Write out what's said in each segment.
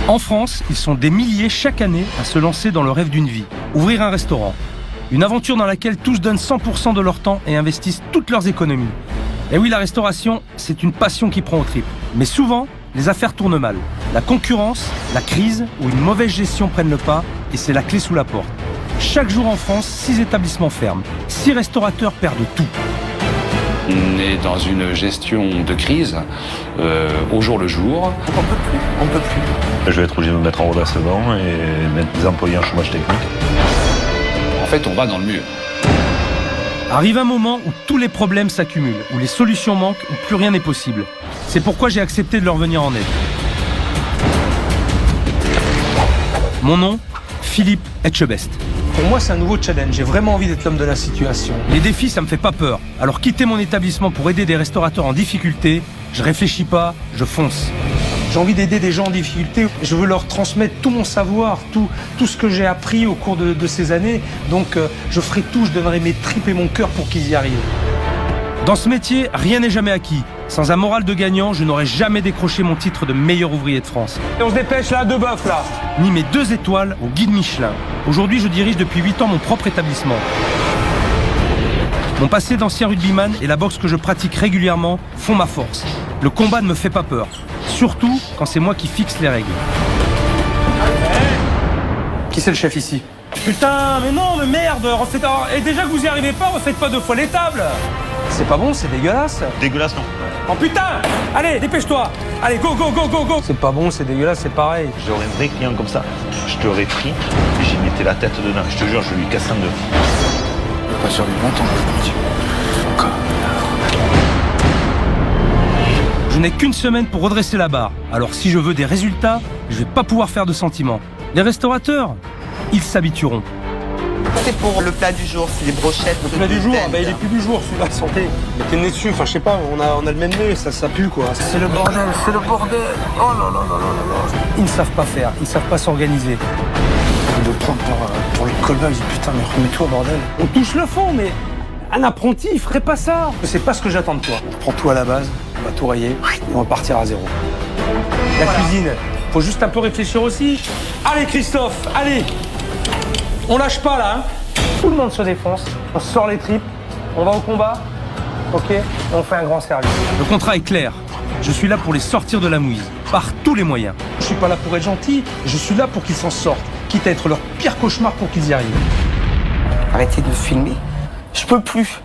En France, ils sont des milliers chaque année à se lancer dans le rêve d'une vie, ouvrir un restaurant. Une aventure dans laquelle tous donnent 100% de leur temps et investissent toutes leurs économies. Et oui, la restauration, c'est une passion qui prend aux tripes. Mais souvent, les affaires tournent mal. La concurrence, la crise ou une mauvaise gestion prennent le pas et c'est la clé sous la porte. Chaque jour en France, 6 établissements ferment. 6 restaurateurs perdent tout. On est dans une gestion de crise au jour le jour. On peut plus. Je vais être obligé de me mettre en redressement et mettre des employés en chômage technique. En fait, on va dans le mur. Arrive un moment où tous les problèmes s'accumulent, où les solutions manquent, où plus rien n'est possible. C'est pourquoi j'ai accepté de leur venir en aide. Mon nom, Philippe Etchebest. Pour moi, c'est un nouveau challenge. J'ai vraiment envie d'être l'homme de la situation. Les défis, ça me fait pas peur. Alors quitter mon établissement pour aider des restaurateurs en difficulté, je réfléchis pas, je fonce. J'ai envie d'aider des gens en difficulté. Je veux leur transmettre tout mon savoir, tout ce que j'ai appris au cours de ces années. Donc, je ferai tout, je donnerai mes tripes et mon cœur pour qu'ils y arrivent. Dans ce métier, rien n'est jamais acquis. Sans un moral de gagnant, je n'aurais jamais décroché mon titre de meilleur ouvrier de France. Et on se dépêche là, 2 bœufs là. Ni mes 2 étoiles au guide Michelin. Aujourd'hui, je dirige depuis 8 ans mon propre établissement. Mon passé d'ancien rugbyman et la boxe que je pratique régulièrement font ma force. Le combat ne me fait pas peur. Surtout quand c'est moi qui fixe les règles. Qui c'est le chef ici? Putain, mais non, mais merde, refaites... Et déjà que vous y arrivez pas, refaites pas 2 fois les tables. C'est pas bon, c'est dégueulasse. Dégueulasse, non. Oh putain! Allez, dépêche-toi. Allez, go, go, go, go, go. C'est pas bon, c'est dégueulasse, c'est pareil. J'aurais un vrai client comme ça, je t'aurais pris et j'y mettais la tête dedans. Je te jure, je lui casse en deux. On va pas survivre longtemps, je pense. Encore. Je n'ai qu'une semaine pour redresser la barre. Alors si je veux des résultats, je vais pas pouvoir faire de sentiments. Les restaurateurs, ils s'habitueront. C'est pour le plat du jour, c'est des brochettes. Le plat du jour, bah il est plus du jour celui-là, santé. Mettez le nez dessus, enfin je sais pas, on a le même nez, ça pue quoi. C'est le bordel, c'est le bordel. Oh là là là là là. Ils ne savent pas faire, ils ne savent pas s'organiser. De prendre pour le callback, je dis putain, mais remets-toi bordel. On touche le fond, mais un apprenti, il ferait pas ça. C'est pas ce que j'attends de toi. Prends tout à la base, on va tout rayer et on va partir à zéro. La cuisine, faut juste un peu réfléchir aussi. Allez Christophe, allez. On lâche pas là, hein. Tout le monde se défonce, on sort les tripes, on va au combat, ok, et on fait un grand service. Le contrat est clair. Je suis là pour les sortir de la mouise, par tous les moyens. Je suis pas là pour être gentil, je suis là pour qu'ils s'en sortent, quitte à être leur pire cauchemar pour qu'ils y arrivent. Arrêtez de filmer, je peux plus.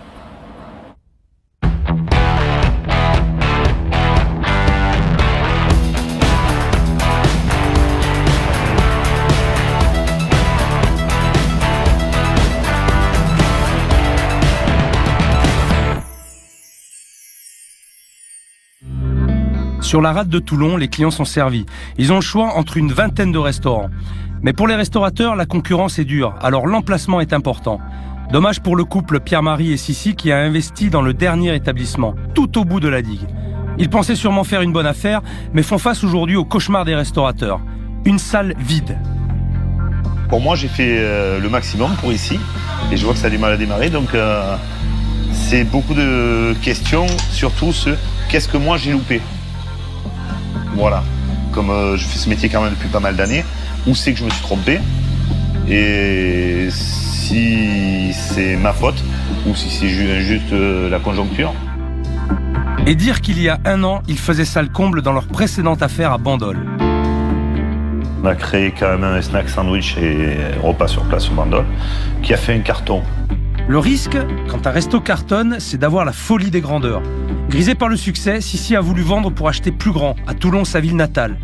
Sur la rade de Toulon, les clients sont servis. Ils ont le choix entre une vingtaine de restaurants. Mais pour les restaurateurs, la concurrence est dure, alors l'emplacement est important. Dommage pour le couple Pierre-Marie et Sissi qui a investi dans le dernier établissement, tout au bout de la digue. Ils pensaient sûrement faire une bonne affaire, mais font face aujourd'hui au cauchemar des restaurateurs. Une salle vide. Pour moi, j'ai fait le maximum pour ici et je vois que ça a du mal à démarrer. Donc, c'est beaucoup de questions, surtout qu'est-ce que moi j'ai loupé. Voilà, comme je fais ce métier quand même depuis pas mal d'années, où c'est que je me suis trompé et si c'est ma faute ou si c'est juste la conjoncture. Et dire qu'il y a 1 an, ils faisaient salle comble dans leur précédente affaire à Bandol. On a créé quand même un snack sandwich et repas sur place au Bandol qui a fait un carton. Le risque, quand un resto cartonne, c'est d'avoir la folie des grandeurs. Grisé par le succès, Sissi a voulu vendre pour acheter plus grand, à Toulon, sa ville natale.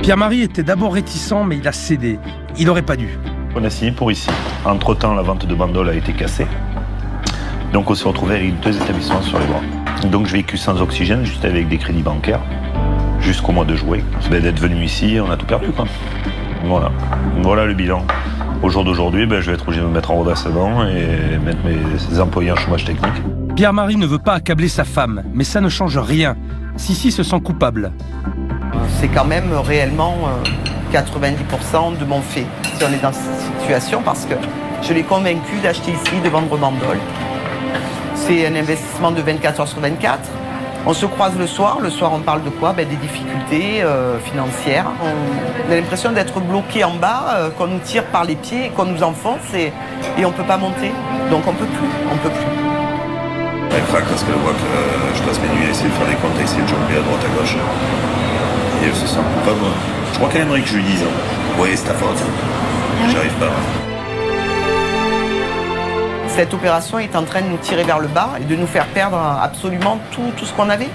Pierre-Marie était d'abord réticent, mais il a cédé. Il n'aurait pas dû. On a signé pour ici. Entre-temps, la vente de Bandol a été cassée. Donc on s'est retrouvé avec 2 établissements sur les bras. Donc je vécu sans oxygène, juste avec des crédits bancaires, jusqu'au mois de juillet. D'être venu ici, on a tout perdu, quoi. Voilà le bilan. Au jour d'aujourd'hui, je vais être obligé de me mettre en redressement et mettre mes employés en chômage technique. Pierre-Marie ne veut pas accabler sa femme, mais ça ne change rien. Sissi se sent coupable. C'est quand même réellement 90% de mon fait, si on est dans cette situation, parce que je l'ai convaincu d'acheter ici, de vendre Bandol. C'est un investissement de 24 heures sur 24. On se croise le soir on parle de quoi? Des difficultés financières. On a l'impression d'être bloqué en bas, qu'on nous tire par les pieds, qu'on nous enfonce et on ne peut pas monter. Donc on peut plus. Elle craque parce qu'elle voit que je passe mes nuits à essayer de faire des comptes, à essayer de jongler à droite à gauche. Et elle se sent coupable. Je crois qu'elle aimerait que je lui dise oui, c'est ta faute. J'arrive pas. Cette opération est en train de nous tirer vers le bas et de nous faire perdre absolument tout ce qu'on avait.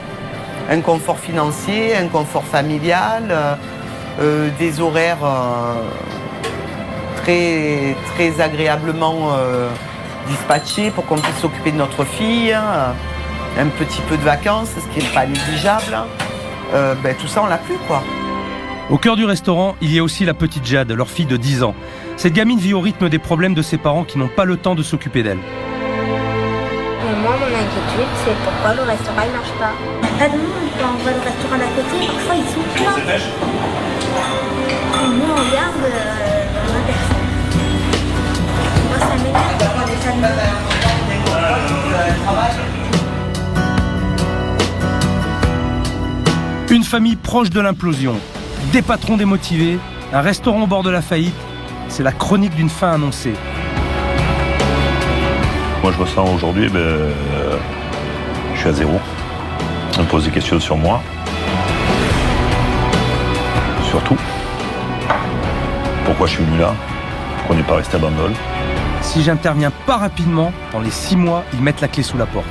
Un confort financier, un confort familial, des horaires très, très agréablement dispatchés pour qu'on puisse s'occuper de notre fille, un petit peu de vacances, ce qui n'est pas négligeable. Tout ça, on l'a plus, quoi. Au cœur du restaurant, il y a aussi la petite Jade, leur fille de 10 ans. Cette gamine vit au rythme des problèmes de ses parents qui n'ont pas le temps de s'occuper d'elle. Moi, mon inquiétude, c'est pourquoi le restaurant ne marche pas. Pas de monde, quand on voit le restaurant d'à côté, parfois ils sont pleins. Et nous, on regarde, on a personne. Moi, ça m'énerve d'avoir des familles. Une famille proche de l'implosion, des patrons démotivés, un restaurant au bord de la faillite, c'est la chronique d'une fin annoncée. Moi, je ressens aujourd'hui, je suis à zéro. On me pose des questions sur moi. Surtout, pourquoi je suis venu là? Pourquoi on n'est pas resté à Bandol? Si j'interviens pas rapidement, dans les 6 mois, ils mettent la clé sous la porte.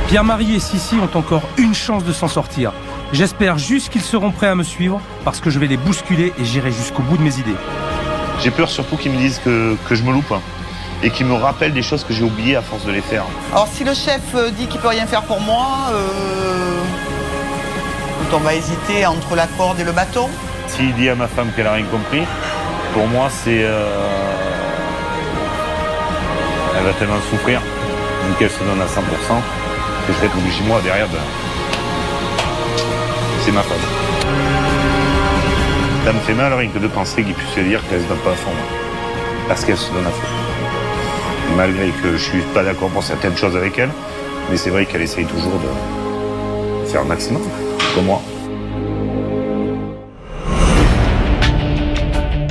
Pierre-Marie et Sissi ont encore une chance de s'en sortir. J'espère juste qu'ils seront prêts à me suivre parce que je vais les bousculer et j'irai jusqu'au bout de mes idées. J'ai peur surtout qu'ils me disent que je me loupe et qu'ils me rappellent des choses que j'ai oubliées à force de les faire. Alors si le chef dit qu'il peut rien faire pour moi, on va hésiter entre la corde et le bâton. S'il dit à ma femme qu'elle n'a rien compris, pour moi c'est... Elle va tellement souffrir, vu qu'elle se donne à 100%, que je vais être obligé moi derrière de... C'est ma faute. Ça me fait mal rien que de penser qu'il puisse se dire qu'elle se donne pas à fond. Parce qu'elle se donne à fond. Malgré que je suis pas d'accord pour certaines choses avec elle, mais c'est vrai qu'elle essaye toujours de faire un maximum, comme moi.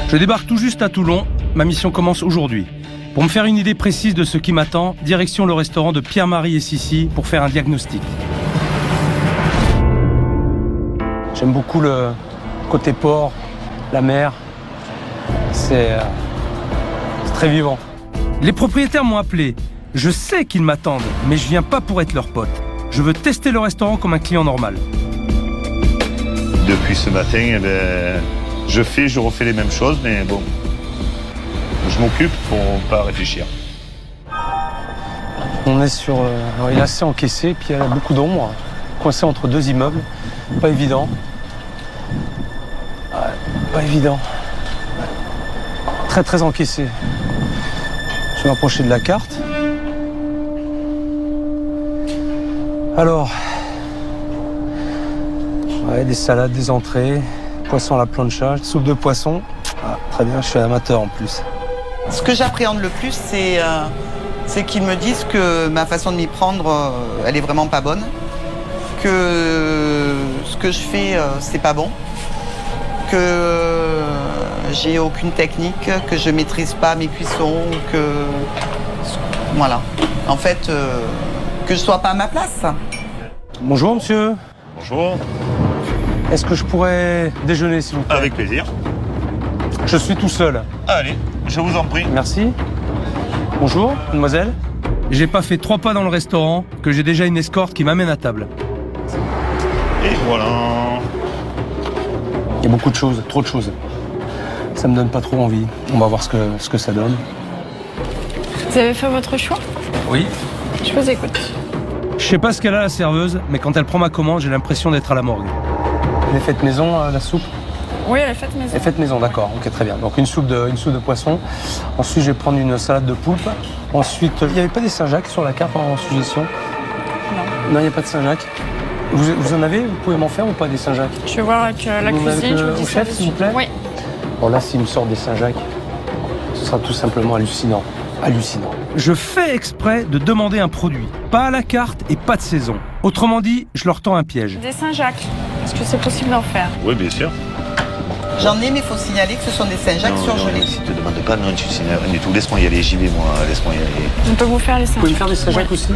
Je débarque tout juste à Toulon, ma mission commence aujourd'hui. Pour me faire une idée précise de ce qui m'attend, direction le restaurant de Pierre-Marie et Sissi pour faire un diagnostic. J'aime beaucoup le côté port, la mer, c'est très vivant. Les propriétaires m'ont appelé, je sais qu'ils m'attendent, mais je viens pas pour être leur pote. Je veux tester le restaurant comme un client normal. Depuis ce matin, je refais les mêmes choses, mais bon, je m'occupe pour pas réfléchir. On est sur... il est assez encaissé, puis il y a beaucoup d'ombre, coincé entre 2 immeubles, pas évident. Pas évident. Très très encaissé. Je vais m'approcher de la carte. Alors, des salades, des entrées, poisson à la plancha, soupe de poisson. Très bien, je suis un amateur en plus. Ce que j'appréhende le plus, c'est qu'ils me disent que ma façon de m'y prendre, elle est vraiment pas bonne. Que ce que je fais, c'est pas bon. Que j'ai aucune technique, que je maîtrise pas mes cuissons, que... Voilà. En fait, que je sois pas à ma place. Bonjour monsieur. Bonjour. Est-ce que je pourrais déjeuner s'il vous plaît? Avec plaisir. Je suis tout seul. Allez, je vous en prie. Merci. Bonjour, mademoiselle. J'ai pas fait 3 pas dans le restaurant que j'ai déjà une escorte qui m'amène à table. Et voilà. Il y a beaucoup de choses, trop de choses. Ça me donne pas trop envie. On va voir ce que ça donne. Vous avez fait votre choix? Oui. Je vous écoute. Je sais pas ce qu'elle a la serveuse, mais quand elle prend ma commande, j'ai l'impression d'être à la morgue. Elle est faite maison, la soupe? Oui, elle est faite maison. Elle est faite maison, d'accord. Ok, très bien. Donc une soupe de poisson. Ensuite, je vais prendre une salade de poulpe. Ensuite, il n'y avait pas des Saint-Jacques sur la carte en suggestion? Non. Non, il n'y a pas de Saint-Jacques. Vous en avez? Vous pouvez m'en faire ou pas des Saint-Jacques? Je vais voir avec la cuisine, je vous dis ça. Chef, s'il vous plaît? Oui. Bon, là, s'il me sort des Saint-Jacques, ce sera tout simplement hallucinant. Hallucinant. Je fais exprès de demander un produit, pas à la carte et pas de saison. Autrement dit, je leur tends un piège. Des Saint-Jacques. Est-ce que c'est possible d'en faire? Oui, bien sûr. J'en ai, mais il faut signaler que ce sont des Saint-Jacques surgelés. Si tu ne demandes pas, non, tu signes rien du tout. Laisse-moi y aller, j'y vais, moi. Laisse-moi y aller. On peut vous faire les Vous pouvez me Saint-Jacques. faire des Saint-Jacques Ouais. aussi?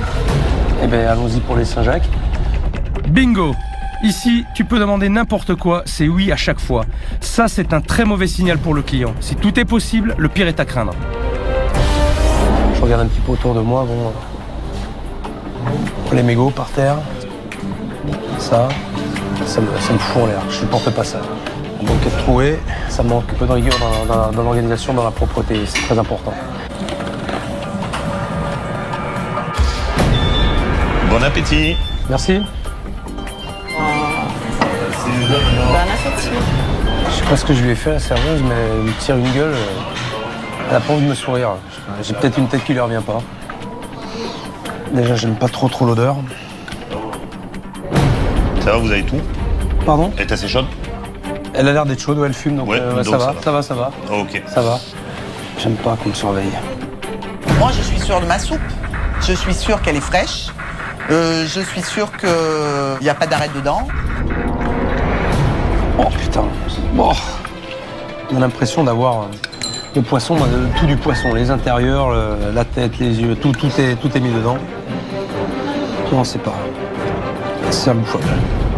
Eh bien, allons-y pour les Saint-Jacques. Bingo! Ici, tu peux demander n'importe quoi, c'est oui à chaque fois. Ça, c'est un très mauvais signal pour le client. Si tout est possible, le pire est à craindre. Je regarde un petit peu autour de moi. Bon, les mégots par terre. Ça me fout en l'air. Je supporte pas ça. Donc être troué, ça manque un peu de rigueur dans l'organisation, dans la propreté. C'est très important. Bon appétit. Merci. Bon appétit. Je sais pas ce que je lui ai fait à la serveuse, mais elle me tire une gueule. Elle a pas envie de me sourire. J'ai peut-être une tête qui lui revient pas. Déjà, j'aime pas trop l'odeur. Ça va, vous avez tout? Pardon? Elle est assez chaude? Elle a l'air d'être chaude, elle fume, donc, Ouais, donc ça va. Oh, ok. Ça va. J'aime pas qu'on me surveille. Moi, je suis sûre de ma soupe. Je suis sûre qu'elle est fraîche. Je suis sûre qu'il n'y a pas d'arrêt dedans. Oh putain. Oh. On a l'impression d'avoir le poisson, tout du poisson. Les intérieurs, la tête, les yeux, tout est mis dedans. Non, c'est pas... C'est imbouffable.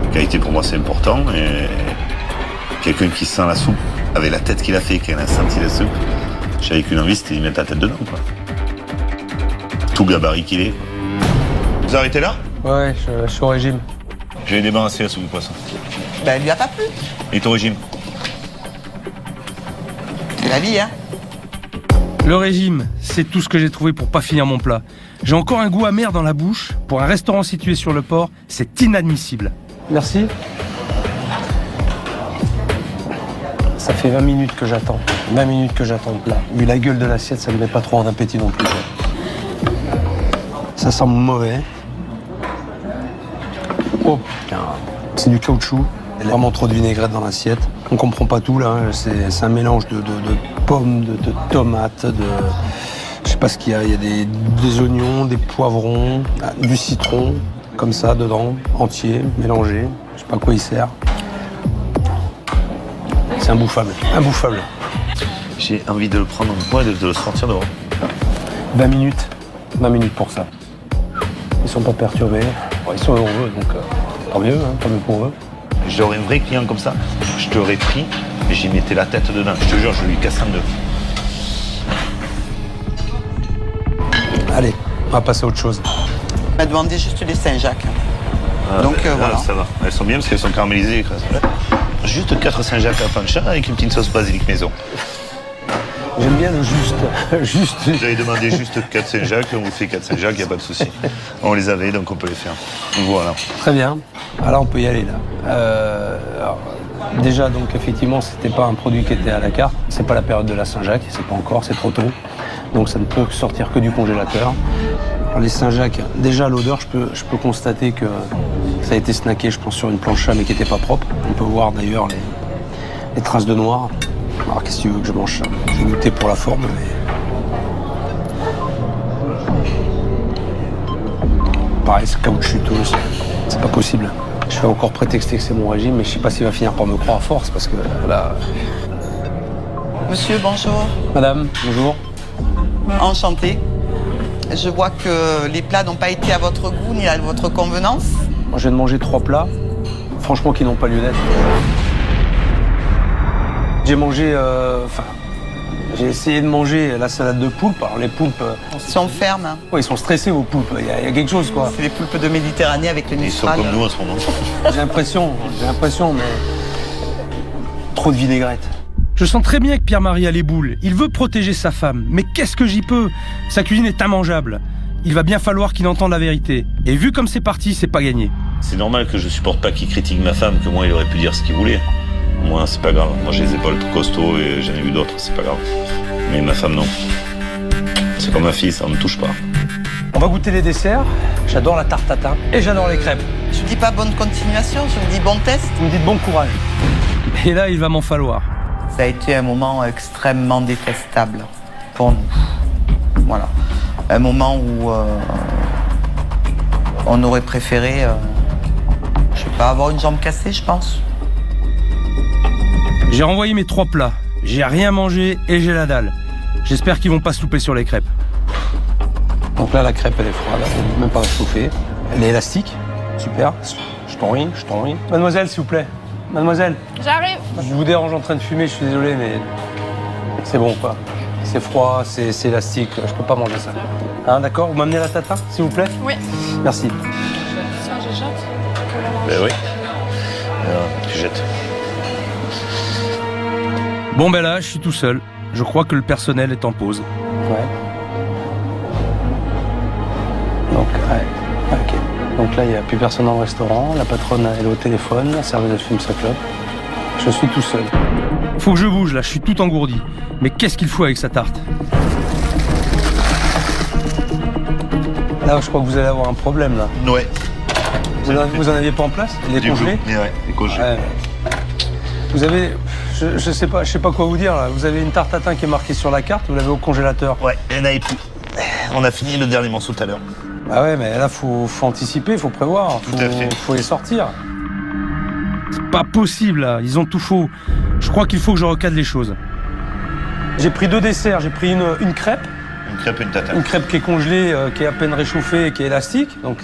La qualité pour moi c'est important et quelqu'un qui sent la soupe avec la tête qu'il a fait, qui a senti la soupe, j'avais qu'une envie, c'était de mettre la tête dedans, quoi. Tout gabarit qu'il est, quoi. Vous arrêtez là? Ouais, je suis au régime. J'ai débarrassé la soupe de poisson. Ben, elle lui a pas plu. Il est au régime. C'est la vie, hein. Le régime, c'est tout ce que j'ai trouvé pour pas finir mon plat. J'ai encore un goût amer dans la bouche. Pour un restaurant situé sur le port, c'est inadmissible. Merci. Ça fait 20 minutes que j'attends. 20 minutes que j'attends le plat. Vu la gueule de l'assiette, ça me met pas trop en appétit non plus. Ça sent mauvais. Oh putain, c'est du caoutchouc. Il y a vraiment trop de vinaigrette dans l'assiette. On comprend pas tout là. Hein. C'est un mélange de pommes, de tomates, de... Je sais pas ce qu'il y a. Il y a des oignons, des poivrons, du citron, comme ça, dedans, entier, mélangé. Je sais pas à quoi il sert. C'est imbouffable. Imbouffable. J'ai envie de le prendre en poids et de le sortir dehors. 20 minutes. 20 minutes pour ça. Ils sont pas perturbés. Bon, ils sont heureux, donc tant mieux pour eux. J'aurais un vrai client comme ça, je t'aurais pris et j'y mettais la tête dedans. Je te jure, je lui casse en deux. Allez, on va passer à autre chose. Elle m'a demandé juste les Saint-Jacques. Donc Là, voilà. ça va. Elles sont bien parce qu'elles sont caramélisées. Quoi. Juste 4 Saint-Jacques à pancha avec une petite sauce basilic maison. J'aime bien le juste. Juste. J'avais demandé juste 4 Saint-Jacques, on vous fait 4 Saint-Jacques, il n'y a pas de souci. On les avait, donc on peut les faire. Voilà. Très bien. Alors on peut y aller là. Alors, déjà, donc effectivement, c'était pas un produit qui était à la carte. C'est pas la période de la Saint-Jacques, c'est pas encore, c'est trop tôt. Donc ça ne peut sortir que du congélateur. Alors, les Saint-Jacques, déjà l'odeur, je peux constater que ça a été snacké, je pense, sur une plancha, mais qui n'était pas propre. On peut voir d'ailleurs les traces de noir. Alors qu'est-ce que tu veux que je mange ça? Je vais goûter pour la forme, mais... Pareil, c'est caoutchouteux, c'est pas possible. Je vais encore prétexter que c'est mon régime, mais je sais pas s'il va finir par me croire à force, parce que là... Monsieur, bonjour. Madame, bonjour. Enchantée. Je vois que les plats n'ont pas été à votre goût ni à votre convenance. Moi, je viens de manger 3 plats, franchement, qui n'ont pas lieu d'être. J'ai mangé... j'ai essayé de manger la salade de poulpe. Alors les poulpes... Ils sont fermes. Ouais, ils sont stressés, vos poulpes. Il y a quelque chose, quoi. C'est les poulpes de Méditerranée avec le Ils sont Mistral. comme nous en ce moment. J'ai l'impression, mais... Trop de vinaigrette. Je sens très bien que Pierre-Marie a les boules. Il veut protéger sa femme. Mais qu'est-ce que j'y peux? Sa cuisine est immangeable. Il va bien falloir qu'il entende la vérité. Et vu comme c'est parti, c'est pas gagné. C'est normal que je supporte pas qu'il critique ma femme, que moi il aurait pu dire ce qu'il voulait. Moi c'est pas grave, moi j'ai les épaules trop costauds et j'en ai vu d'autres, c'est pas grave. Mais ma femme non. C'est comme ma fille, ça ne me touche pas. On va goûter les desserts. J'adore la tarte tatin et j'adore les crêpes. Je vous dis pas bonne continuation, je vous dis bon test. Vous me dites bon courage. Et là, il va m'en falloir. Ça a été un moment extrêmement détestable pour nous. Voilà. un moment où on aurait préféré, je sais pas, avoir une jambe cassée, je pense. J'ai renvoyé mes 3 plats. J'ai rien mangé et j'ai la dalle. J'espère qu'ils vont pas se louper sur les crêpes. Donc là, la crêpe, elle est froide, elle n'est même pas réchauffée. Elle est élastique, super. Je t'en rie. Mademoiselle, s'il vous plaît. Mademoiselle, J'arrive. je vous dérange en train de fumer, je suis désolé, mais c'est bon, quoi. C'est froid, c'est élastique, je peux pas manger ça. Hein, d'accord? Vous m'amenez la tata, s'il vous plaît? Oui. Merci. Tiens, je jette. Ben oui. Tu jettes. Bon ben là, je suis tout seul. Je crois que le personnel est en pause. Ouais. Donc, ouais, ok. Donc là, il n'y a plus personne dans le restaurant, la patronne, elle est au téléphone, la serveuse, elle fume sa clope. Je suis tout seul. Faut que je bouge là, je suis tout engourdi. Mais qu'est-ce qu'il faut avec sa tarte? Là, je crois que vous allez avoir un problème, là. Ouais. Vous en aviez pas en place? Il est Du congelé? coup, mais ouais, les congelés. Ouais. Vous avez... Je sais pas quoi vous dire, là. Vous avez une tarte tatin qui est marquée sur la carte, vous l'avez au congélateur. Ouais, il n'y en avait plus. On a fini le dernier morceau tout à l'heure. Ah ouais, mais là, faut anticiper, faut prévoir. Tout à fait. Faut les sortir. C'est pas possible là, ils ont tout faux. Je crois qu'il faut que je recadre les choses. J'ai pris 2 desserts, j'ai pris une crêpe. Une crêpe et une tatin. Une crêpe qui est congelée, qui est à peine réchauffée et qui est élastique. Donc,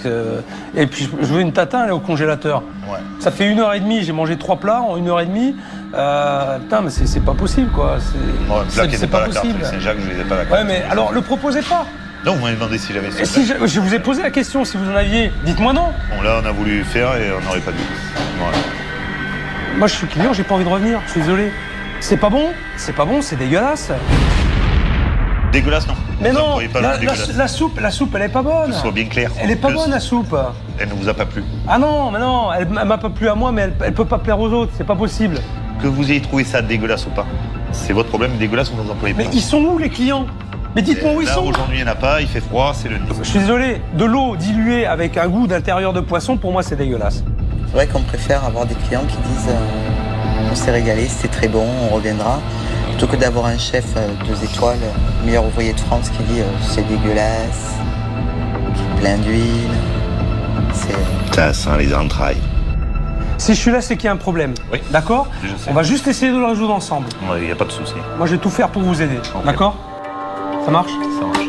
et puis je veux une tatin, elle est au congélateur. Ouais. Ça fait 1h30, j'ai mangé 3 plats en 1h30. Putain, mais c'est pas possible, quoi. Bon, là, qui C'est pas pas la carte. possible. Saint-Jacques, je les ai pas la carte. Ouais, mais alors, le proposez pas. Non, vous m'avez demandé si j'avais Et si je vous ai posé la question, si vous en aviez, dites-moi non. Bon, là, on a voulu faire et on n'aurait pas dû. Voilà. Moi, je suis client, j'ai pas envie de revenir, je suis désolé. C'est pas bon, c'est dégueulasse. Dégueulasse, non. Mais Vous non, employez pas le mot dégueulasse. la soupe, elle est pas bonne. Que ce soit bien clair. Elle est pas Que bonne, la soupe. Elle ne vous a pas plu. Ah non, mais non, elle m'a pas plu à moi, mais elle peut pas plaire aux autres, c'est pas possible. Que vous ayez trouvé ça dégueulasse ou pas, c'est votre problème. Dégueulasse, vous n'en employez pas. Mais ils sont où, les clients? Mais dites-moi où ils Là, sont. aujourd'hui, il n'y en a pas, il fait froid, c'est le nid. Je suis désolé, de l'eau diluée avec un goût d'intérieur de poisson, pour moi, c'est dégueulasse. C'est vrai qu'on préfère avoir des clients qui disent on s'est régalé, c'était très bon, on reviendra. Plutôt que d'avoir un chef 2 étoiles, meilleur ouvrier de France, qui dit c'est dégueulasse, plein d'huile, c'est... Ça sent les entrailles. Si je suis là, c'est qu'il y a un problème. Oui. D'accord? Je sais. On va juste essayer de le résoudre ensemble. Il n'y a pas de souci. Moi, je vais tout faire pour vous aider. Ok. D'accord? Ça marche? Ça marche.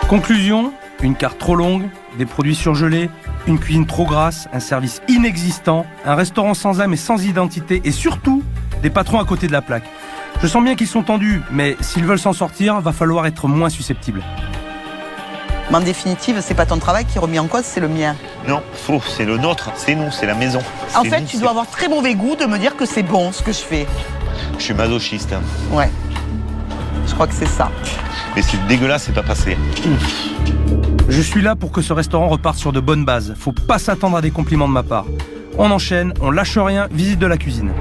Conclusion, une carte trop longue, des produits surgelés, une cuisine trop grasse, un service inexistant, un restaurant sans âme et sans identité, et surtout, des patrons à côté de la plaque. Je sens bien qu'ils sont tendus, mais s'ils veulent s'en sortir, va falloir être moins susceptible. Mais en définitive, c'est pas ton travail qui est remis en cause, c'est le mien. Non, faux, c'est le nôtre, c'est nous, c'est la maison. En C'est fait, nous, tu c'est- dois avoir très mauvais goût de me dire que c'est bon ce que je fais. Je suis masochiste. Hein. Ouais. Je crois que c'est ça. Mais c'est dégueulasse, c'est pas passé. Je suis là pour que ce restaurant reparte sur de bonnes bases. Faut pas s'attendre à des compliments de ma part. On enchaîne, on lâche rien, visite de la cuisine.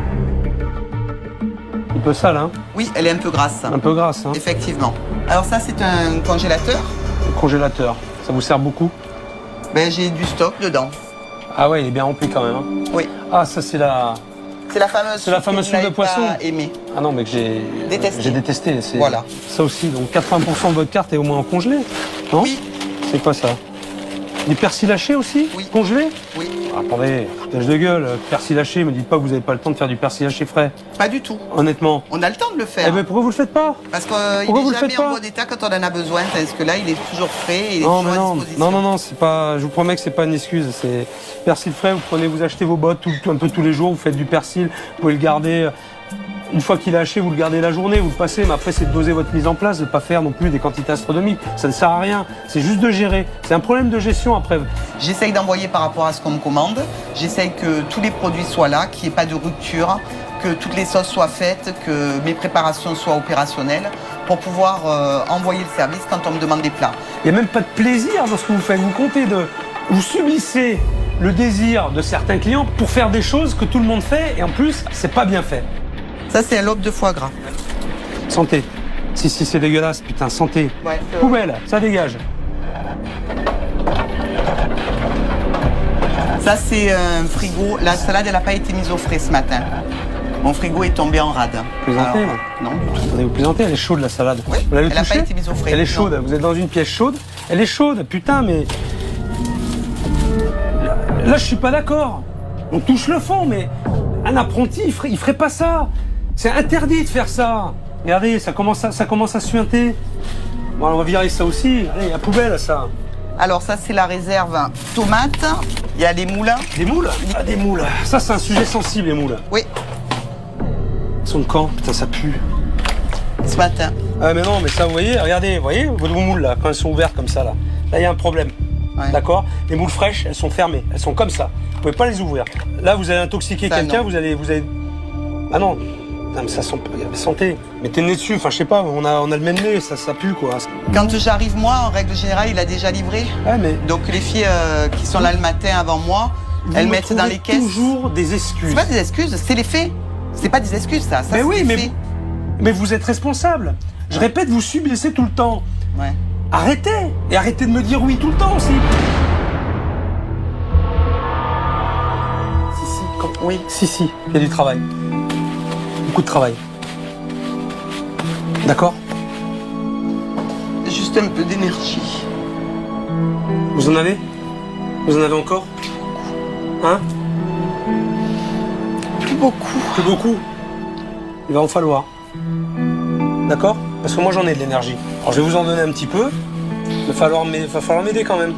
Un peu sale, hein? Oui, elle est un peu grasse. Un peu grasse, hein? Effectivement. Alors ça, c'est un congélateur. Le congélateur, ça vous sert beaucoup? Ben, j'ai du stock dedans. Ah ouais, il est bien rempli quand même, hein? Oui. Ah, ça, c'est la... C'est la fameuse C'est la fameuse que vous soupe de n'avez poisson. pas aimée. Ah non, mais que j'ai Détesté. J'ai détesté. C'est Voilà. Ça aussi, donc 80% de votre carte est au moins en congelé, non? Oui, C'est quoi ça? Du persil haché aussi? Oui. Congelé? oui. Ah, attendez, foutage de gueule, persil haché, me dites pas que vous n'avez pas le temps de faire du persil haché frais. Pas du tout. Honnêtement. On a le temps de le faire. Eh ben pourquoi vous le faites pas? Parce qu'il pourquoi vous est le faites jamais en pas bon état quand on en a besoin. Parce que là, il est toujours frais et il est Non, toujours mais à non, disposition. non, c'est pas. Je vous promets que c'est pas une excuse. C'est persil frais. Vous prenez, vous achetez vos bottes un peu tous les jours. Vous faites du persil. Vous pouvez le garder. Une fois qu'il est haché, vous le gardez la journée, vous le passez. Mais après, c'est de doser votre mise en place, de pas faire non plus des quantités astronomiques. Ça ne sert à rien. C'est juste de gérer. C'est un problème de gestion après. J'essaye d'envoyer par rapport à ce qu'on me commande. J'essaye que tous les produits soient là, qu'il n'y ait pas de rupture, que toutes les sauces soient faites, que mes préparations soient opérationnelles pour pouvoir envoyer le service quand on me demande des plats. Il n'y a même pas de plaisir dans ce que vous faites. Vous subissez le désir de certains clients pour faire des choses que tout le monde fait et en plus, c'est pas bien fait. Ça, c'est un lobe de foie gras. Santé. Si, c'est dégueulasse, putain, santé. Ouais, Poubelle, ça dégage. Ça, c'est un frigo. La salade, elle n'a pas été mise au frais ce matin. Mon frigo est tombé en rade. Plaisantez, là. Non, du tout. Attendez, vous plaisantez, elle est chaude la salade. Oui, Vous l'avez elle n'a touchée pas été mise au frais. Elle est Non. chaude, vous êtes dans une pièce chaude. Elle est chaude, putain, mais... Là, je suis pas d'accord. On touche le fond, mais un apprenti, il ferait pas ça. C'est interdit de faire ça. Regardez, ça commence à suinter. Bon, on va virer ça aussi. Allez, la poubelle, ça. Alors ça, c'est la réserve tomate. Il y a les moulins. Des moules? Ah, des moules. Ça, c'est un sujet sensible, les moules. Oui, Ils sont de quand? Putain, ça pue. ce matin. Ah, mais non, mais ça, vous voyez, regardez, vos moules, là, quand elles sont ouvertes comme ça, là. Là, il y a un problème. Ouais. D'accord? Les moules fraîches, elles sont fermées. Elles sont comme ça. Vous pouvez pas les ouvrir. Là, vous allez intoxiquer Ça, quelqu'un, non. vous allez... Ah non. Non, mais ça sent... Santé. Mettez le nez dessus. Enfin, je sais pas, on a le même nez, ça pue, quoi. Quand j'arrive, moi, en règle générale, il a déjà livré. Ouais, mais... Donc les filles qui sont là le matin avant moi, elles vous me mettent dans les trouvez caisses. toujours des excuses. C'est pas des excuses, c'est les faits. C'est pas des excuses, ça. Mais c'est oui, des mais faits. mais vous êtes responsable. Je répète, vous subissez tout le temps. Ouais. Arrêtez. Et arrêtez de me dire oui tout le temps aussi. Oui. Si, il y a du travail. Beaucoup de travail. D'accord? Juste un peu d'énergie. Vous en avez? Vous en avez encore? Hein? Plus beaucoup. Plus beaucoup? Il va en falloir. D'accord? Parce que moi j'en ai de l'énergie. Alors je vais vous en donner un petit peu. Il va falloir m'aider quand même.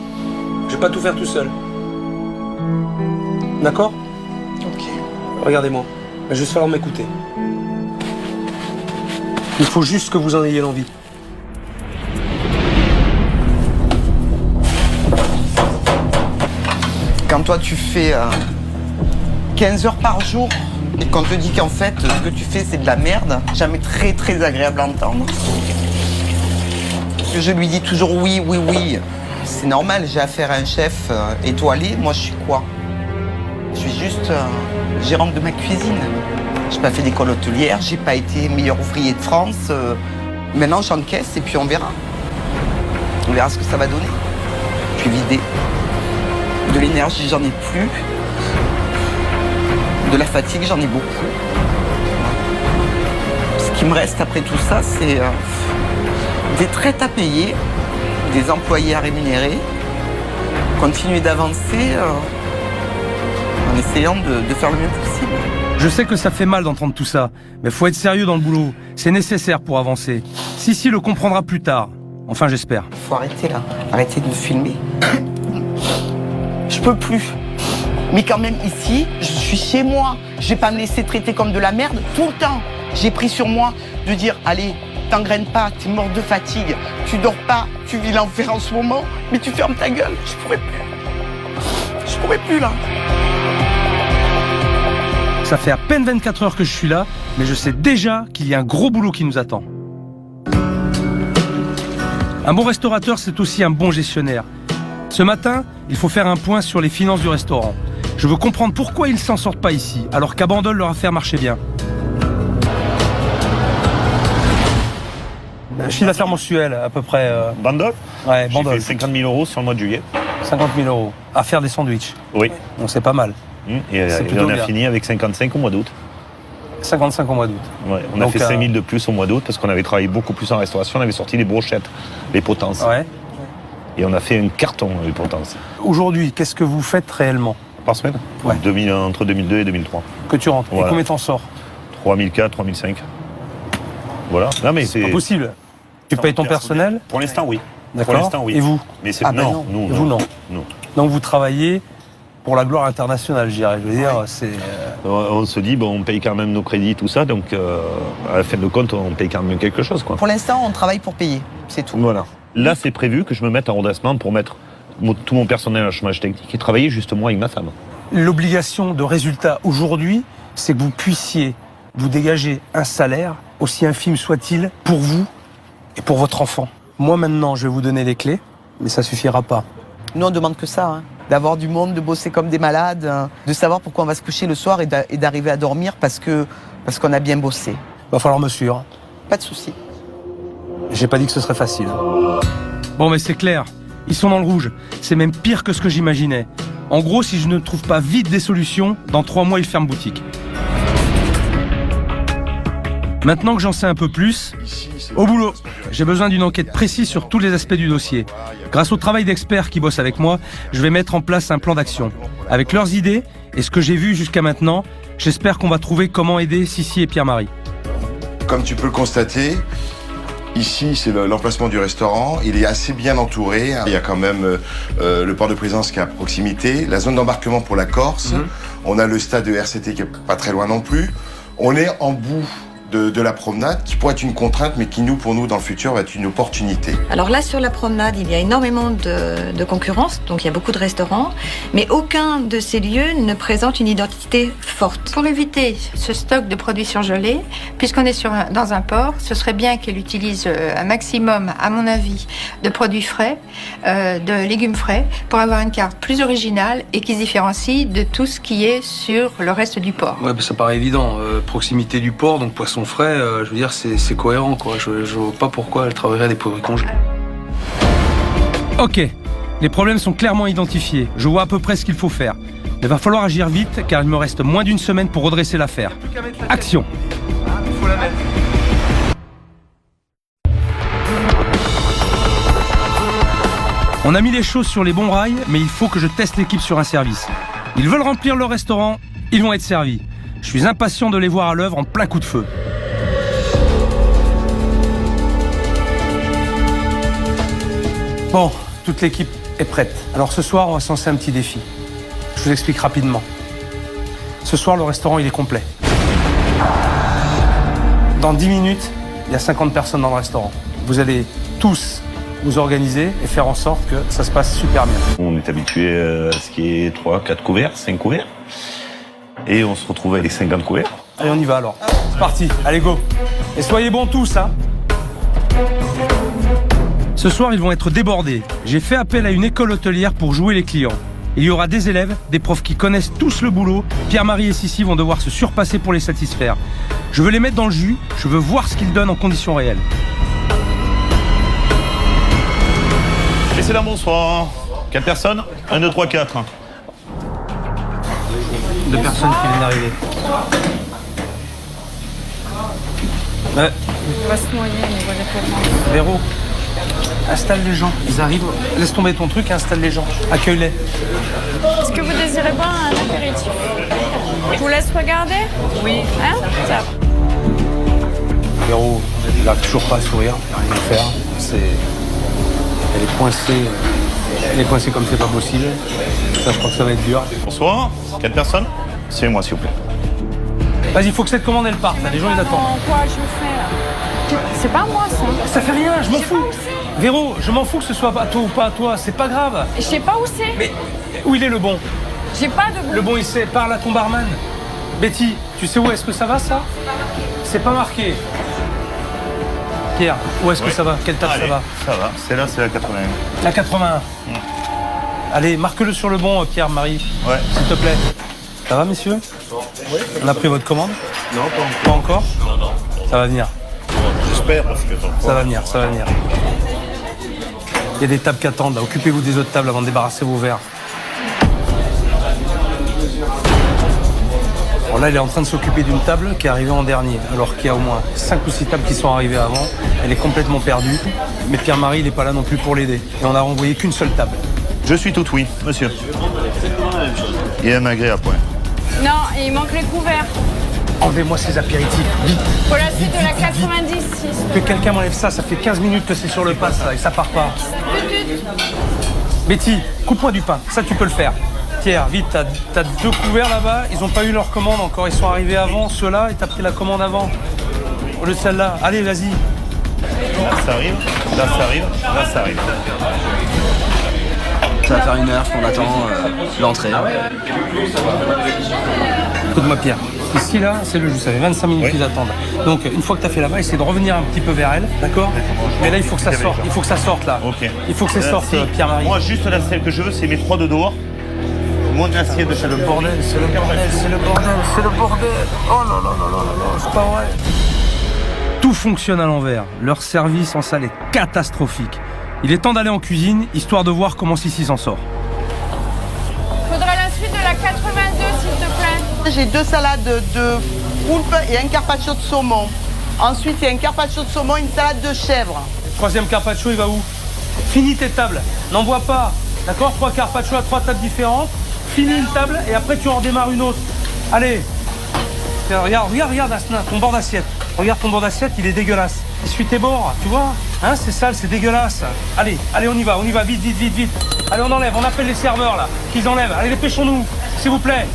Je vais pas tout faire tout seul. D'accord? Ok. Regardez-moi. Il va juste falloir m'écouter. Il faut juste que vous en ayez l'envie. Quand toi tu fais 15 heures par jour et qu'on te dit qu'en fait ce que tu fais c'est de la merde, jamais très très agréable à entendre. Je lui dis toujours oui. C'est normal, j'ai affaire à un chef étoilé. Moi je suis quoi? Je suis juste gérante de ma cuisine. J'ai pas fait d'école hôtelière, j'ai pas été meilleur ouvrier de France. Maintenant j'encaisse et puis on verra. On verra ce que ça va donner. Je suis vidée. De l'énergie, j'en ai plus. De la fatigue, j'en ai beaucoup. Ce qui me reste après tout ça, c'est des traites à payer, des employés à rémunérer, continuer d'avancer en essayant de faire le mieux possible. Je sais que ça fait mal d'entendre tout ça, mais faut être sérieux dans le boulot. C'est nécessaire pour avancer. Sissi le comprendra plus tard. Enfin, j'espère. Faut arrêter là, arrêter de me filmer. Je peux plus. Mais quand même ici, je suis chez moi. Je vais pas me laisser traiter comme de la merde tout le temps. J'ai pris sur moi de dire, allez, t'engraines pas, t'es mort de fatigue, tu dors pas, tu vis l'enfer en ce moment, mais tu fermes ta gueule. Je pourrais plus. Je pourrais plus là. Ça fait à peine 24 heures que je suis là, mais je sais déjà qu'il y a un gros boulot qui nous attend. Un bon restaurateur, c'est aussi un bon gestionnaire. Ce matin, il faut faire un point sur les finances du restaurant. Je veux comprendre pourquoi ils ne s'en sortent pas ici, alors qu'à Bandol, leur affaire marchait bien. Chiffre d'affaires mensuel, à peu près. Bandol? Ouais, J'ai Bandol. fait 50 000 euros sur le mois de juillet. 50 000 euros. À faire des sandwichs. Oui. Donc c'est pas mal. Et C'est on plutôt a bien. fini avec 55 au mois d'août. 55 au mois d'août. Ouais, on Donc, a fait 5 000 de plus au mois d'août parce qu'on avait travaillé beaucoup plus en restauration. On avait sorti les brochettes, les potences. Ouais. Et on a fait un carton les potences. Aujourd'hui, qu'est-ce que vous faites réellement? Par semaine? Ouais. Entre 2002 et 2003. Que tu rentres. Voilà. Et combien t'en sors? 3004, 3005. Voilà. Non, mais C'est pas possible. Tu payes ton personnel? Pour l'instant, oui. D'accord. Pour l'instant, oui. Et vous? Mais c'est Ah ben non, non. nous, Et vous, non. Non. Donc vous travaillez pour la gloire internationale, je dirais. Je veux dire, c'est... On se dit, bon, on paye quand même nos crédits, tout ça, donc à la fin de compte, on paye quand même quelque chose, quoi. Pour l'instant, on travaille pour payer, c'est tout. Voilà. Là, c'est prévu que je me mette en redressement pour mettre tout mon personnel en chômage technique et travailler justement avec ma femme. L'obligation de résultat aujourd'hui, c'est que vous puissiez vous dégager un salaire, aussi infime soit-il, pour vous et pour votre enfant. Moi, maintenant, je vais vous donner les clés, mais ça suffira pas. Nous, on demande que ça, hein. D'avoir du monde, de bosser comme des malades, de savoir pourquoi on va se coucher le soir et d'arriver à dormir parce qu'on a bien bossé. Va falloir me suivre. Pas de souci. J'ai pas dit que ce serait facile. Bon, mais c'est clair. Ils sont dans le rouge. C'est même pire que ce que j'imaginais. En gros, si je ne trouve pas vite des solutions, dans 3 mois, ils ferment boutique. Maintenant que j'en sais un peu plus, au boulot. J'ai besoin d'une enquête précise sur tous les aspects du dossier. Grâce au travail d'experts qui bossent avec moi, je vais mettre en place un plan d'action. Avec leurs idées et ce que j'ai vu jusqu'à maintenant, j'espère qu'on va trouver comment aider Sissi et Pierre-Marie. Comme tu peux le constater, ici c'est l'emplacement du restaurant, il est assez bien entouré. Il y a quand même le port de Plaisance qui est à proximité, la zone d'embarquement pour la Corse, on a le stade de RCT qui est pas très loin non plus. On est en bout de la promenade qui pourrait être une contrainte mais qui pour nous dans le futur va être une opportunité. Alors là sur la promenade il y a énormément de concurrence, donc il y a beaucoup de restaurants, mais aucun de ces lieux ne présente une identité forte. Pour éviter ce stock de produits surgelés, puisqu'on est dans un port, ce serait bien qu'elle utilise un maximum, à mon avis, de produits frais, de légumes frais, pour avoir une carte plus originale et qui se différencie de tout ce qui est sur le reste du port. Ouais, bah, ça paraît évident. Proximité du port, donc poisson frais, je veux dire, c'est cohérent, quoi. Je vois pas pourquoi elle travaillerait des produits congelés. Ok, les problèmes sont clairement identifiés. Je vois à peu près ce qu'il faut faire. Il va falloir agir vite car il me reste moins d'une semaine pour redresser l'affaire. Action. On a mis les choses sur les bons rails, mais il faut que je teste l'équipe sur un service. Ils veulent remplir leur restaurant, ils vont être servis. Je suis impatient de les voir à l'œuvre en plein coup de feu. Bon, toute l'équipe est prête. Alors ce soir, on va se lancer un petit défi. Je vous explique rapidement. Ce soir, le restaurant, il est complet. Dans 10 minutes, il y a 50 personnes dans le restaurant. Vous allez tous vous organiser et faire en sorte que ça se passe super bien. On est habitué à ce qui est 3, 4 couverts, 5 couverts. Et on se retrouve avec les 50 couverts. Allez, on y va alors. C'est parti, allez go. Et soyez bons tous, hein. Ce soir, ils vont être débordés. J'ai fait appel à une école hôtelière pour jouer les clients. Il y aura des élèves, des profs qui connaissent tous le boulot. Pierre-Marie et Sissi vont devoir se surpasser pour les satisfaire. Je veux les mettre dans le jus, je veux voir ce qu'ils donnent en conditions réelles. Messieurs, dames, bonsoir. 4 personnes 1, 2, 3, 4. 2 personnes qui viennent d'arriver. Ouais. On va se noyer au niveau des paiements. Véro, installe les gens. Ils arrivent. Laisse tomber ton truc et installe les gens. Accueille-les. Est-ce que vous désirez boire un apéritif? Je vous laisse regarder? Oui. Hein? Ça. Véro, il n'a toujours pas à sourire, il n'a rien à faire. Elle est coincée. Elle est coincée comme c'est pas possible. Ça, je crois que ça va être dur. Bonsoir. 4 personnes. Suivez-moi, s'il vous plaît. Vas-y, il faut que cette commande elle parte. Les gens ils attendent. Quoi je fais là? C'est pas moi ça. Ça fait rien, je m'en fous. Véro, je m'en fous que ce soit à toi ou pas à toi. C'est pas grave. Je sais pas où c'est. Mais où il est le bon? J'ai pas de bon. Le bon il sait. Parle à ton barman. Betty, tu sais où est-ce que ça va ça? C'est pas marqué. Pierre, où est-ce que ça va? Quelle table ça va? Ça va. Celle-là, c'est la 81. La 81. Allez, marque-le sur le bon, Pierre-Marie. Ouais. S'il te plaît. Ça va, messieurs? Oui. On a pris votre commande? Non, pas encore. Ça va venir. J'espère, parce que Ça va venir, ça va venir. Il y a des tables qui attendent, là. Occupez-vous des autres tables avant de débarrasser vos verres. Bon, là, il est en train de s'occuper d'une table qui est arrivée en dernier, alors qu'il y a au moins 5 ou 6 tables qui sont arrivées avant. Elle est complètement perdue. Mais Pierre-Marie, il n'est pas là non plus pour l'aider. Et on a renvoyé qu'une seule table. Je suis tout oui, monsieur. Il y a un magret à point. Non, il manque les couverts. Enlevez-moi ces apéritifs, vite. Pour la suite de la 90, Que quelqu'un m'enlève ça, ça fait 15 minutes que c'est sur le pass, là, et ça part pas. Betty, coupe-moi du pain, ça tu peux le faire. Pierre, vite, t'as 2 couverts là-bas, ils ont pas eu leur commande encore, ils sont arrivés avant ceux-là, et t'as pris la commande avant. Au lieu de celle-là, allez, vas-y. Là, ça arrive, là, ça arrive, là, ça arrive. Ça va faire 1 heure qu'on attend l'entrée. Écoute-moi Pierre, ici là, c'est le jus, ça fait 25 minutes qu'ils attendent. Donc une fois que tu as fait là-bas, essaie de revenir un petit peu vers elle, d'accord? Mais là il faut que ça sorte, il faut que ça sorte là. Ok. Il faut que ça sorte Pierre-Marie. Moi juste la celle que je veux, c'est mes 3 de dehors. Mon assiette de chaque bordel, C'est le bordel, c'est le bordel, c'est le bordel. Oh là là là là là, c'est pas vrai. Tout fonctionne à l'envers. Leur service en salle est catastrophique. Il est temps d'aller en cuisine, histoire de voir comment Sissi s'en sort. Faudrait la suite de la 82, s'il te plaît. J'ai 2 salades de poulpe et un carpaccio de saumon. Ensuite, il y a un carpaccio de saumon, une salade de chèvre. Troisième carpaccio, il va où? Finis tes tables, n'envoie pas. D'accord? 3 carpaccio à 3 tables différentes. Finis une table et après tu en redémarres une autre. Allez. Regarde Asna, ton bord d'assiette. Regarde ton bord d'assiette, il est dégueulasse. Essuie tes bords, tu vois? Hein, c'est sale, c'est dégueulasse. Allez, on y va, vite. Allez, on enlève, on appelle les serveurs là, qu'ils enlèvent. Allez, dépêchons-nous, s'il vous plaît.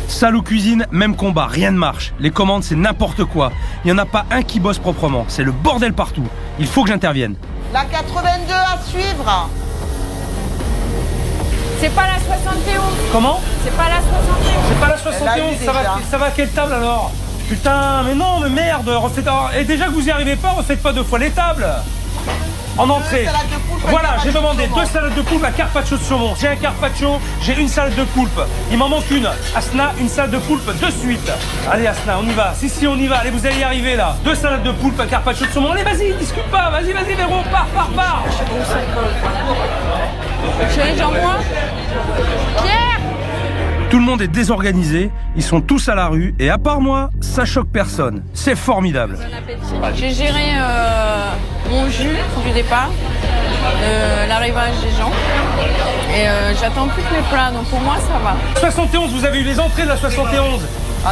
Salle ou cuisine, même combat, rien ne marche. Les commandes, c'est n'importe quoi. Il n'y en a pas un qui bosse proprement. C'est le bordel partout. Il faut que j'intervienne. La 82 à suivre. C'est pas la 71. Comment? C'est pas la 71. C'est pas la 71, ça va à quelle table alors? Putain, mais non, mais merde, et déjà que vous y arrivez pas, refaites pas 2 fois les tables. En entrée. Voilà, j'ai demandé 2 salades de poulpe à carpaccio de saumon. J'ai un carpaccio, j'ai une salade de poulpe. Il m'en manque une. Asna, une salade de poulpe de suite. Allez Asna, on y va. Si, on y va. Allez, vous allez y arriver là. 2 salades de poulpe à carpaccio de saumon. Allez, vas-y, discute pas. Vas-y, Véro, pars. J'envoie. Pierre! Tout le monde est désorganisé, ils sont tous à la rue, et à part moi, ça choque personne. C'est formidable. J'ai géré mon jus du départ, l'arrivage des gens, et j'attends plus que les plats, donc pour moi ça va. 71, vous avez eu les entrées de la 71.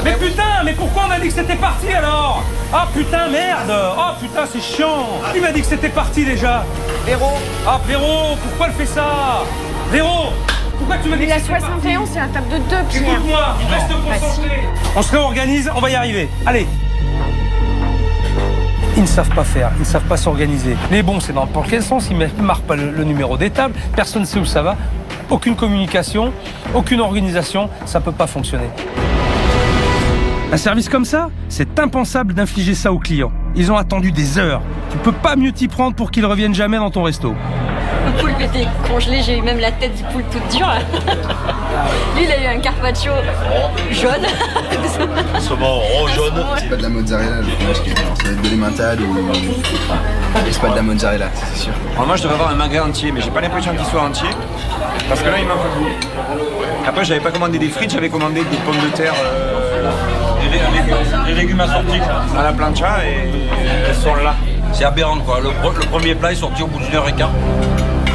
Mais putain, mais pourquoi on a dit que c'était parti alors? Ah putain, merde. Oh putain, c'est chiant. Qui m'a dit que c'était parti déjà? Véro. Ah Véro, pourquoi elle fait ça? Véro, pourquoi tu m'as dit que la 71, c'est la table de 2, Pierre. Écoute-moi, reste concentré. On se réorganise, on va y arriver. Allez. Ils ne savent pas faire, ils ne savent pas s'organiser. Les bons, c'est dans quel sens? Ils ne marquent pas le numéro des tables, personne ne sait où ça va. Aucune communication, aucune organisation, ça ne peut pas fonctionner. Un service comme ça, c'est impensable d'infliger ça aux clients. Ils ont attendu des heures. Tu peux pas mieux t'y prendre pour qu'ils reviennent jamais dans ton resto. Le poulpe était congelé, j'ai eu même la tête du poulpe toute dure. Lui, il a eu un carpaccio jaune. Saumon rond, jaune. C'est pas de la mozzarella, le fromage qui est blanc. Ça va être de l'emmental ou... C'est pas de la mozzarella, c'est sûr. Alors moi, je devrais avoir un magret entier, mais j'ai pas l'impression qu'il soit entier. Parce que là, il manque un bout. Après, j'avais pas commandé des frites, j'avais commandé des pommes de terre... Les légumes assortis à la plancha et elles sont là. C'est aberrant quoi. Le premier plat est sorti au bout d'1 heure et quart.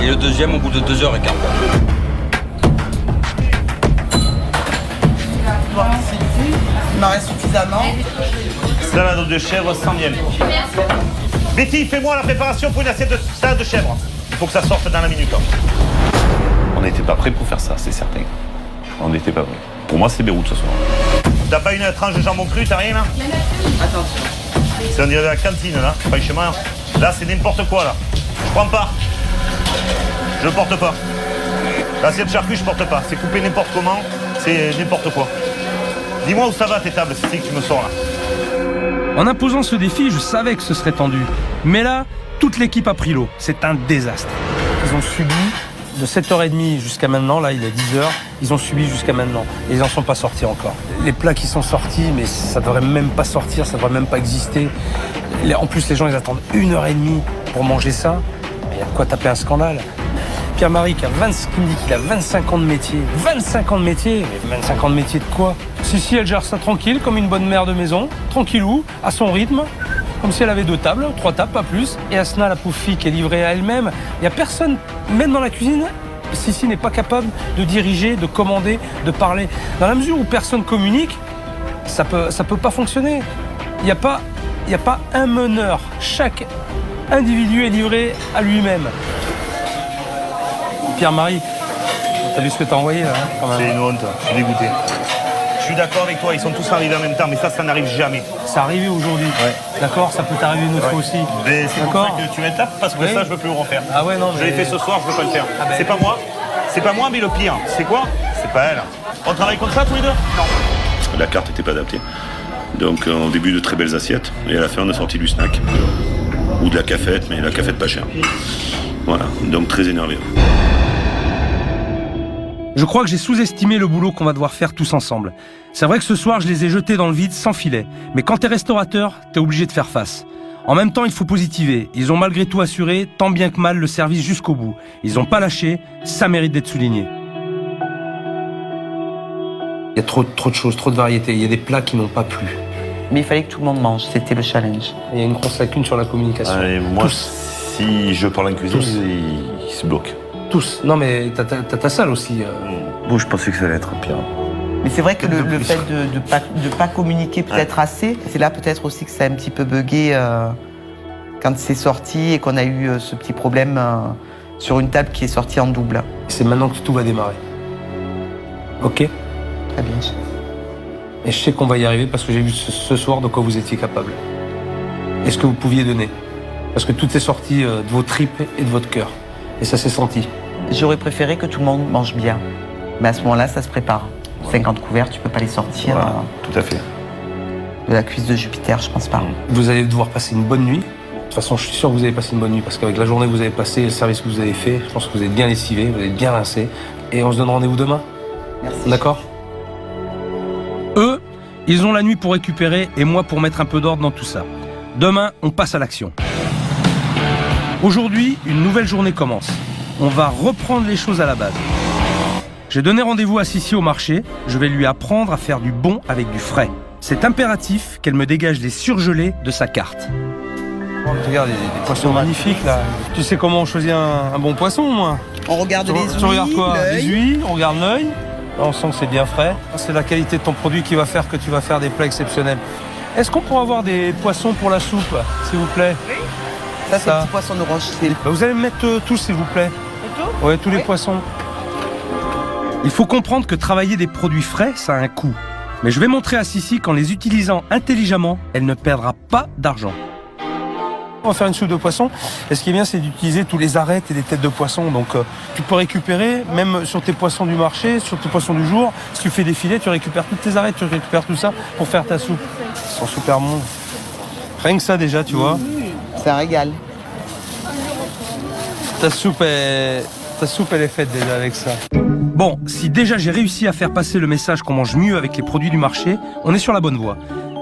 Et le deuxième au bout de 2 heures et quart. Il m'en reste suffisamment. Salade de chèvre sans miel. Betty, fais-moi la préparation pour une assiette de salade de chèvre. Il faut que ça sorte dans la minute. On n'était pas prêt pour faire ça, c'est certain. On n'était pas prêt. Pour moi, c'est Beyrouth ce soir. T'as pas une tranche de jambon cru, t'as rien là? Attention. C'est on dirait de la cantine là, pas chez moi. Là, c'est n'importe quoi là. Je prends pas. Je porte pas. L'assiette de charcuterie, je porte pas. C'est coupé n'importe comment, c'est n'importe quoi. Dis-moi où ça va tes tables, c'est que tu me sors là. En imposant ce défi, je savais que ce serait tendu. Mais là, toute l'équipe a pris l'eau. C'est un désastre. Ils ont subi de 7h30 jusqu'à maintenant, là il est 10h, ils ont subi jusqu'à maintenant. Et ils n'en sont pas sortis encore. Les plats qui sont sortis, mais ça devrait même pas sortir, ça devrait même pas exister. En plus, les gens, ils attendent 1h30 pour manger ça. Il y a de quoi taper un scandale. Pierre-Marie qui me dit qu'il a 25 ans de métier. 25 ans de métier? Mais 25 ans de métier de quoi? Si, elle gère ça tranquille, comme une bonne mère de maison, tranquillou, à son rythme, comme si elle avait 2 tables, 3 tables, pas plus. Et Asna, la pauvre fille qui est livrée à elle-même, il n'y a personne, même dans la cuisine, Sissi n'est pas capable de diriger, de commander, de parler. Dans la mesure où personne communique, ça peut pas fonctionner. Il n'y a pas un meneur. Chaque individu est livré à lui-même. Pierre-Marie, t'as vu ce que t'as envoyé là, hein, quand même. C'est une honte, je suis dégoûté. Je suis d'accord avec toi, ils sont tous arrivés en même temps, mais ça n'arrive jamais. Ça arrivé aujourd'hui, ouais. D'accord, ça peut t'arriver une autre fois aussi. Mais c'est pour ça que tu m'étapes, parce que ça, je veux plus le refaire. Ah ouais, non, mais... Je l'ai fait ce soir, je veux pas le faire. Ah ben... C'est pas moi, mais le pire, c'est quoi? C'est pas elle. On travaille comme ça tous les deux? Non. La carte n'était pas adaptée. Donc, au début, de très belles assiettes, et à la fin, on a sorti du snack. Ou de la cafette, mais la cafette pas chère. Voilà, donc très énervé. Je crois que j'ai sous-estimé le boulot qu'on va devoir faire tous ensemble. C'est vrai que ce soir, je les ai jetés dans le vide sans filet. Mais quand t'es restaurateur, t'es obligé de faire face. En même temps, il faut positiver. Ils ont malgré tout assuré, tant bien que mal, le service jusqu'au bout. Ils n'ont pas lâché, ça mérite d'être souligné. Il y a trop de choses, trop de variétés. Il y a des plats qui n'ont pas plu. Mais il fallait que tout le monde mange, c'était le challenge. Il y a une grosse lacune sur la communication. Allez, moi, si je parle en cuisine, il se bloque. Tous. Non, mais t'as ta salle aussi. Bon, je pensais que ça allait être pire. Mais c'est vrai que le fait de pas communiquer peut-être assez, c'est là peut-être aussi que ça a un petit peu bugué quand c'est sorti et qu'on a eu ce petit problème sur une table qui est sortie en double. C'est maintenant que tout va démarrer. Ok? Très bien. Et je sais qu'on va y arriver parce que j'ai vu ce soir de quoi vous étiez capable. Et ce que vous pouviez donner. Parce que tout est sorti de vos tripes et de votre cœur. Et ça s'est senti. J'aurais préféré que tout le monde mange bien. Mais à ce moment-là, ça se prépare. 50 couverts, tu peux pas les sortir. Voilà, tout à fait. De la cuisse de Jupiter, je pense pas. Vous allez devoir passer une bonne nuit. De toute façon, je suis sûr que vous allez passer une bonne nuit parce qu'avec la journée que vous avez passée, le service que vous avez fait, je pense que vous êtes bien lessivé, vous êtes bien rincé. Et on se donne rendez-vous demain. Merci. D'accord? Eux, ils ont la nuit pour récupérer et moi pour mettre un peu d'ordre dans tout ça. Demain, on passe à l'action. Aujourd'hui, une nouvelle journée commence. On va reprendre les choses à la base. J'ai donné rendez-vous à Sissi au marché. Je vais lui apprendre à faire du bon avec du frais. C'est impératif qu'elle me dégage les surgelés de sa carte. Regarde, il y a des poissons magnifiques là. Tu sais comment on choisit un bon poisson, moi? On regarde les huiles. Tu regardes quoi? Les huiles, on regarde l'œil. Là, on sent que c'est bien frais. C'est la qualité de ton produit qui va faire que tu vas faire des plats exceptionnels. Est-ce qu'on pourra avoir des poissons pour la soupe, s'il vous plaît? Oui. Ça, c'est le petit poisson de Rocheville. Vous allez me mettre tous, s'il vous plaît. Oui, tous les poissons. Il faut comprendre que travailler des produits frais, ça a un coût. Mais je vais montrer à Sissi qu'en les utilisant intelligemment, elle ne perdra pas d'argent. On va faire une soupe de poisson. Et ce qui est bien, c'est d'utiliser tous les arêtes et les têtes de poisson. Donc, tu peux récupérer, même sur tes poissons du marché, sur tes poissons du jour. Si tu fais des filets, tu récupères toutes tes arêtes, tu récupères tout ça pour faire ta soupe. Ils sont super bons. Rien que ça, déjà, tu vois. C'est un régal. Ta soupe, elle est faite déjà avec ça. Bon, si déjà j'ai réussi à faire passer le message qu'on mange mieux avec les produits du marché, on est sur la bonne voie.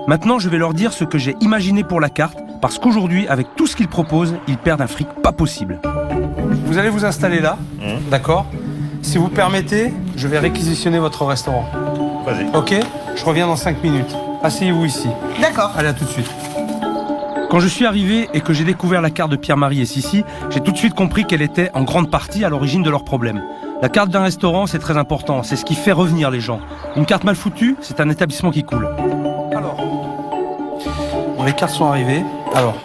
Maintenant, je vais leur dire ce que j'ai imaginé pour la carte, parce qu'aujourd'hui, avec tout ce qu'ils proposent, ils perdent un fric pas possible. Vous allez vous installer là, d'accord? Si vous permettez, je vais réquisitionner votre restaurant. Vas-y. Ok? Je reviens dans 5 minutes. Asseyez-vous ici. D'accord. Allez, à tout de suite. Quand je suis arrivé et que j'ai découvert la carte de Pierre-Marie et Sissi, j'ai tout de suite compris qu'elle était en grande partie à l'origine de leurs problèmes. La carte d'un restaurant, c'est très important, c'est ce qui fait revenir les gens. Une carte mal foutue, c'est un établissement qui coule. Alors, bon, les cartes sont arrivées. Alors,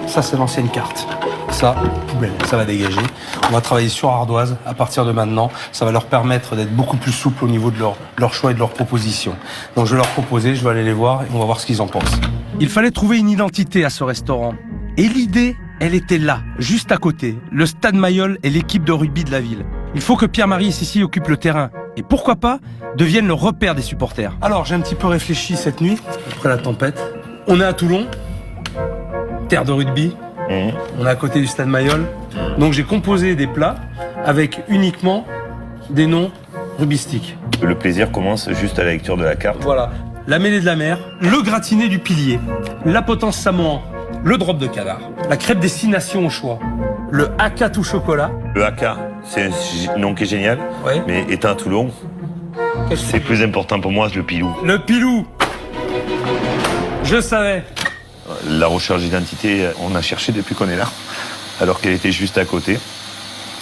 ça c'est l'ancienne carte. Ça, poubelle, ça va dégager. On va travailler sur ardoise à partir de maintenant. Ça va leur permettre d'être beaucoup plus souples au niveau de leur choix et de leurs propositions. Donc je vais leur proposer, je vais aller les voir et on va voir ce qu'ils en pensent. Il fallait trouver une identité à ce restaurant. Et l'idée, elle était là, juste à côté. Le Stade Mayol et l'équipe de rugby de la ville. Il faut que Pierre-Marie et Sissi occupent le terrain. Et pourquoi pas, deviennent le repère des supporters. Alors, j'ai un petit peu réfléchi cette nuit, après la tempête. On est à Toulon, terre de rugby. On est à côté du Stade Mayol. Donc j'ai composé des plats avec uniquement des noms rugbystiques. Le plaisir commence juste à la lecture de la carte. Voilà. La mêlée de la mer, le gratiné du pilier, la potence samoan, le drop de canard, la crêpe des 6 nations au choix, le haka tout chocolat. Le haka, c'est un nom qui est génial, mais étant à Toulon, c'est plus important pour moi le pilou. Le pilou. Je savais. La recherche d'identité, on a cherché depuis qu'on est là, alors qu'elle était juste à côté.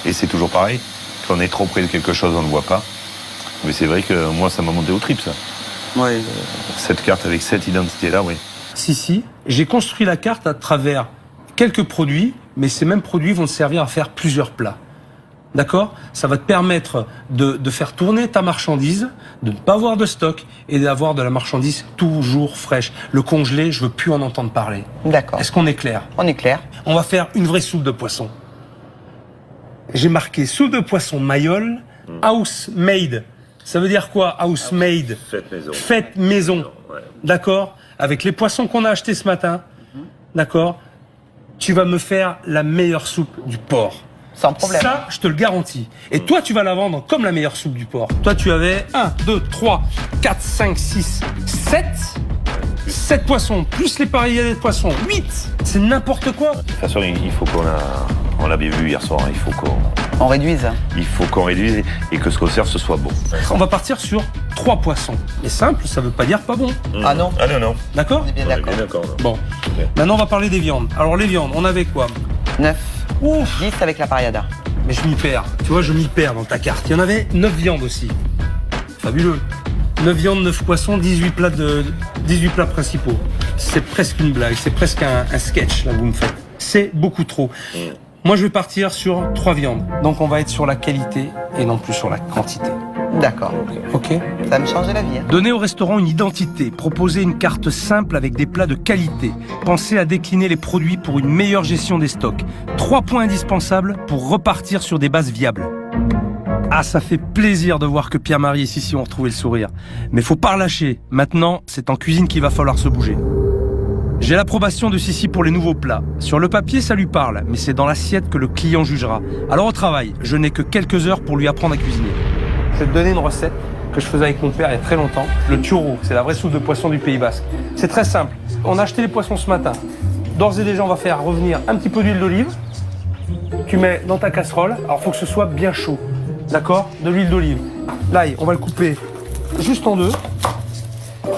Et c'est toujours pareil. Quand on est trop près de quelque chose, on ne le voit pas. Mais c'est vrai que moi, ça m'a monté au trip, ça. Oui. Cette carte avec cette identité-là, oui. Si, j'ai construit la carte à travers quelques produits, mais ces mêmes produits vont te servir à faire plusieurs plats. D'accord? Ça va te permettre de faire tourner ta marchandise, de ne pas avoir de stock et d'avoir de la marchandise toujours fraîche. Le congelé, je veux plus en entendre parler. D'accord. Est-ce qu'on est clair? On est clair. On va faire une vraie soupe de poisson. J'ai marqué soupe de poisson Mayol, house made. Ça veut dire quoi, house made? Faites maison. Faites maison. Ouais. D'accord? Avec les poissons qu'on a achetés ce matin, d'accord? Tu vas me faire la meilleure soupe du port. Sans problème. Ça, je te le garantis. Et toi, tu vas la vendre comme la meilleure soupe du port. Toi, tu avais 1, 2, 3, 4, 5, 6, 7. 7 poissons, plus les pareillés de poissons. 8. C'est n'importe quoi. De toute façon, il faut on l'a bien vu hier soir, il faut On réduise. Il faut qu'on réduise et que ce qu'on sert, ce soit bon. On va partir sur 3 poissons. Et simple, ça veut pas dire pas bon. Ah non. Ah non, non. D'accord? On est bien d'accord. Bon. Maintenant, on va parler des viandes. Alors, les viandes, on avait quoi? 9. Ouf. 10 avec la pariada. Mais je m'y perds. Tu vois, je m'y perds dans ta carte. Il y en avait 9 viandes aussi. Fabuleux. 9 viandes, 9 poissons, 18 plats principaux. C'est presque une blague. C'est presque un sketch, là, que vous me faites. C'est beaucoup trop. Moi, je vais partir sur 3 viandes. Donc, on va être sur la qualité et non plus sur la quantité. D'accord. Ok. Ça va me changer la vie. Hein. Donner au restaurant une identité, proposer une carte simple avec des plats de qualité, penser à décliner les produits pour une meilleure gestion des stocks. 3 points indispensables pour repartir sur des bases viables. Ah, ça fait plaisir de voir que Pierre-Marie et Sissi ont retrouvé le sourire. Mais faut pas relâcher. Maintenant, c'est en cuisine qu'il va falloir se bouger. J'ai l'approbation de Sissi pour les nouveaux plats. Sur le papier, ça lui parle, mais c'est dans l'assiette que le client jugera. Alors au travail, je n'ai que quelques heures pour lui apprendre à cuisiner. Je vais te donner une recette que je faisais avec mon père il y a très longtemps. Le turo, c'est la vraie soupe de poisson du Pays Basque. C'est très simple. On a acheté les poissons ce matin. D'ores et déjà, on va faire revenir un petit peu d'huile d'olive. Tu mets dans ta casserole. Alors, il faut que ce soit bien chaud. D'accord? De l'huile d'olive. L'ail, on va le couper juste en deux.